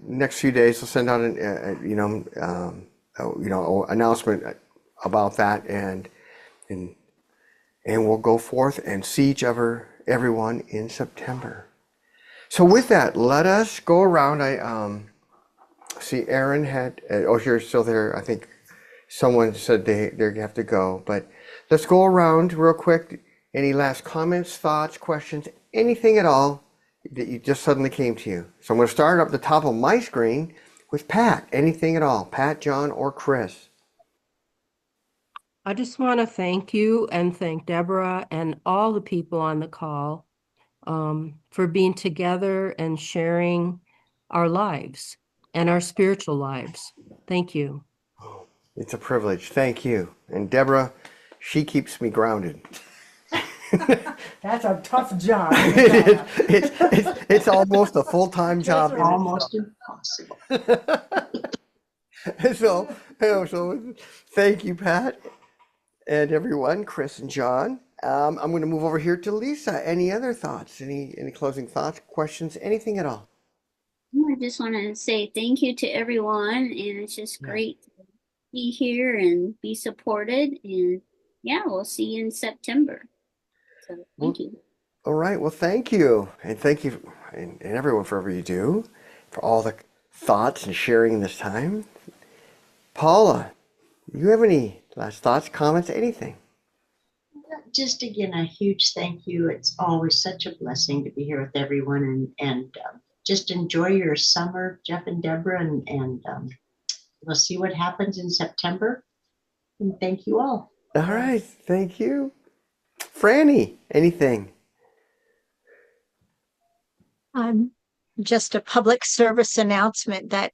next few days. I'll send out an announcement about that, and we'll go forth and see everyone in September. So with that, let us go around. I see Eryn had. You're still there. I think someone said they have to go, but let's go around real quick. Any last comments, thoughts, questions, anything at all that you just suddenly came to you? So I'm going to start up the top of my screen with Pat. Anything at all? Pat, John, or Chris? I just want to thank you and thank Debra and all the people on the call for being together and sharing our lives and our spiritual lives. Thank you. It's a privilege. Thank you. And Debra, she keeps me grounded. That's a tough job. It's almost a full-time job. Almost impossible. So thank you, Pat, and everyone, Chris and John. I'm going to move over here to Lisa. Any other thoughts? Any closing thoughts, questions, anything at all? I just want to say thank you to everyone, and it's just great to be here and be supported. And we'll see you in September. So thank you. All right. Well, thank you. And thank you and everyone for whatever you do, for all the thoughts and sharing this time. Paula, you have any last thoughts, comments, anything? Just again, a huge thank you. It's always such a blessing to be here with everyone and just enjoy your summer, Jeff and Debra, and Let's see what happens in September. And thank you all. All right. Thank you. Franny, anything? Just a public service announcement that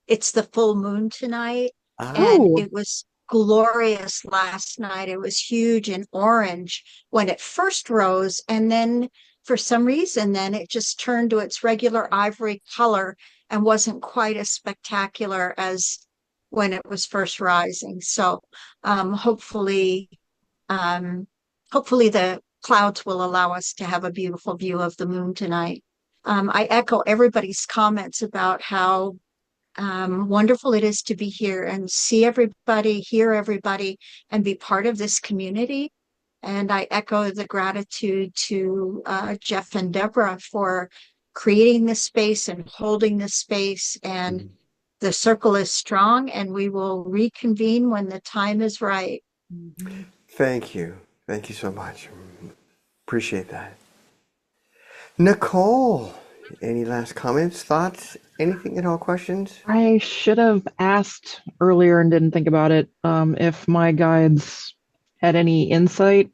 it's the full moon tonight, and Oh, it was glorious last night. It was huge and orange when it first rose, and then for some reason, then it just turned to its regular ivory color and wasn't quite as spectacular as when it was first rising. So hopefully, um, hopefully the clouds will allow us to have a beautiful view of the moon tonight. I echo everybody's comments about how wonderful it is to be here and see everybody, hear everybody, and be part of this community. And I echo the gratitude to Jeff and Debra for creating this space and holding this space. And the circle is strong, and we will reconvene when the time is right. Thank you. Thank you so much. Appreciate that. Nicole, any last comments, thoughts, anything at all, questions? I should have asked earlier and didn't think about it. If my guides had any insight.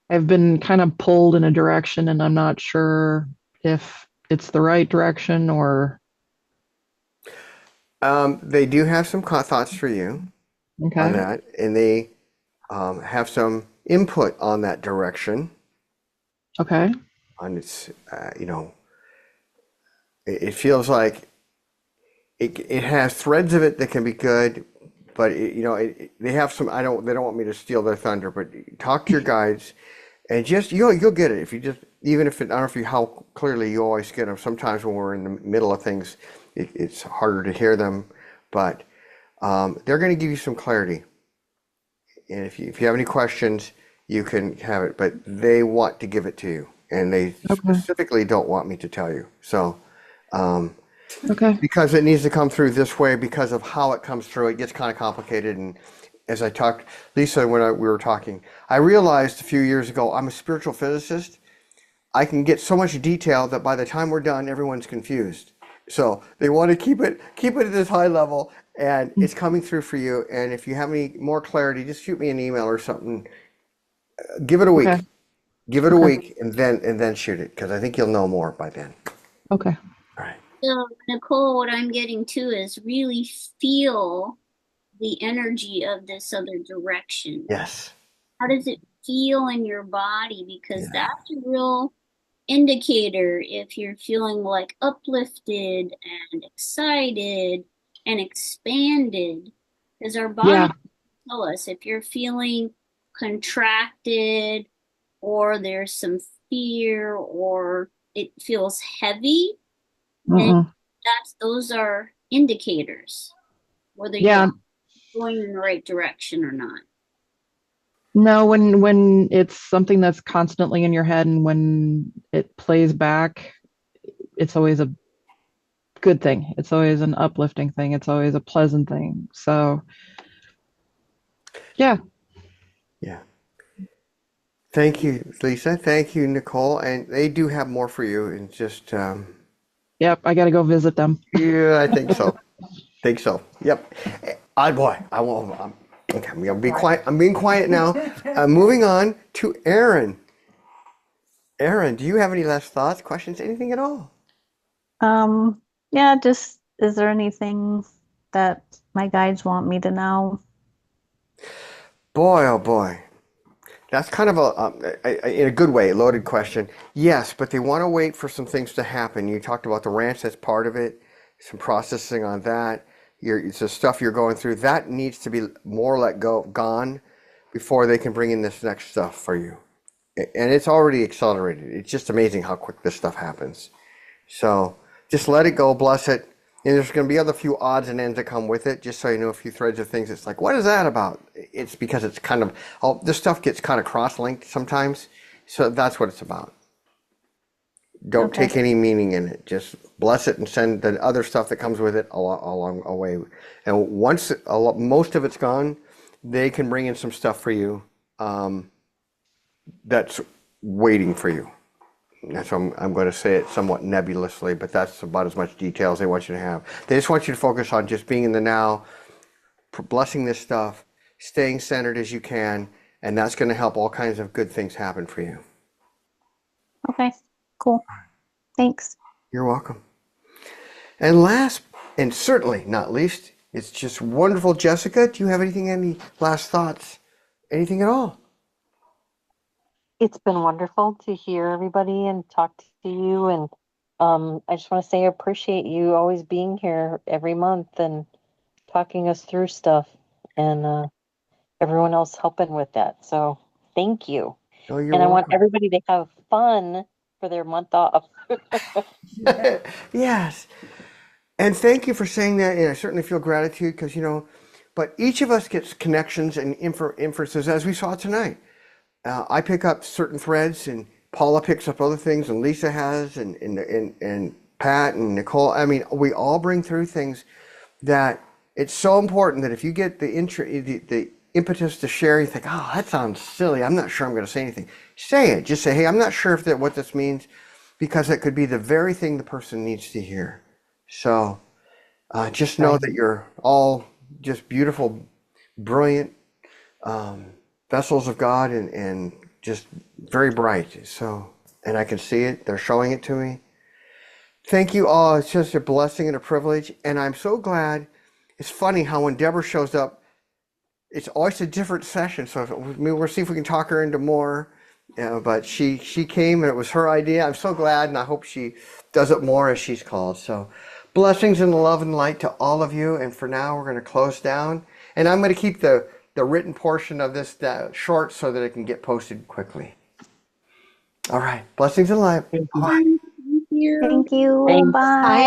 I've been kind of pulled in a direction and I'm not sure if it's the right direction or. They do have some thoughts for you on Okay. that, and they have some input on that direction. Okay. On its, it feels like it has threads of it that can be good, but they have some. They don't want me to steal their thunder, but talk to your guides, and just you'll get it if you just even if it, I don't know if how clearly you always get them. Sometimes when we're in the middle of things, it's harder to hear them, but they're going to give you some clarity. And if you have any questions, you can have it, but they want to give it to you, and they specifically don't want me to tell you. So, because it needs to come through this way, because of how it comes through, it gets kind of complicated. And as I talked, Lisa, when we were talking, I realized a few years ago, I'm a spiritual physicist. I can get so much detail that by the time we're done, everyone's confused. So they want to keep it at this high level, and it's coming through for you. And if you have any more clarity, just shoot me an email or something. Give it a week. Give it a week, and then shoot it, because I think you'll know more by then. Okay. All right. So, Nicole, what I'm getting to is really feel the energy of this other direction. Yes. How does it feel in your body? Because that's a real indicator if you're feeling like uplifted and excited and expanded. Because our body tell us if you're feeling contracted or there's some fear or it feels heavy, then those are indicators whether you're going in the right direction or not. No, when it's something that's constantly in your head and when it plays back, it's always a good thing. It's always an uplifting thing. It's always a pleasant thing. So, yeah. Yeah. Thank you, Lisa. Thank you, Nicole. And they do have more for you. And just Yep, I got to go visit them. yeah, I think so. Think so. Yep. Boy, I won't. Okay, I'm gonna be quiet. I'm being quiet now. Moving on to Eryn. Eryn, do you have any last thoughts, questions, anything at all? Yeah, just is there anything that my guides want me to know? Boy, oh boy. That's kind of in a good way, a loaded question. Yes, but they want to wait for some things to happen. You talked about the ranch, that's part of it, some processing on that. It's the stuff you're going through. That needs to be more gone before they can bring in this next stuff for you. And it's already accelerated. It's just amazing how quick this stuff happens. So just let it go, bless it. And there's going to be other few odds and ends that come with it, just so you know a few threads of things. It's like, what is that about? It's because it's kind of, this stuff gets kind of cross-linked sometimes. So that's what it's about. Don't take any meaning in it. Just bless it and send the other stuff that comes with it along away. And once most of it's gone, they can bring in some stuff for you that's waiting for you. That's what I'm going to say it somewhat nebulously, but that's about as much detail as they want you to have. They just want you to focus on just being in the now, blessing this stuff, staying centered as you can, and that's going to help all kinds of good things happen for you. Okay, cool. Thanks. You're welcome. And last, and certainly not least, it's just wonderful. Jessica, do you have anything, any last thoughts? Anything at all? It's been wonderful to hear everybody and talk to you. And I just want to say I appreciate you always being here every month and talking us through stuff, and everyone else helping with that. So thank you. Oh, you're And I want welcome. everybody to have fun for their month off. Yes. And thank you for saying that. And I certainly feel gratitude because, but each of us gets connections and inferences as we saw tonight. I pick up certain threads, and Paula picks up other things, and Lisa has, and Pat and Nicole. I mean, we all bring through things that it's so important that if you get the impetus to share, you think, oh, that sounds silly. I'm not sure I'm going to say anything. Say it. Just say, hey, I'm not sure if what this means, because it could be the very thing the person needs to hear. So just know that you're all just beautiful, brilliant vessels of God, and just very bright. So, and I can see it. They're showing it to me. Thank you all. It's just a blessing and a privilege. And I'm so glad. It's funny how when Debra shows up, it's always a different session. So we'll see if we can talk her into more. But she came and it was her idea. I'm so glad, and I hope she does it more as she's called. So blessings and love and light to all of you. And for now, we're going to close down. And I'm going to keep the written portion of this short so that it can get posted quickly. All right. Blessings and light. Bye. Thank you. Thanks. Bye.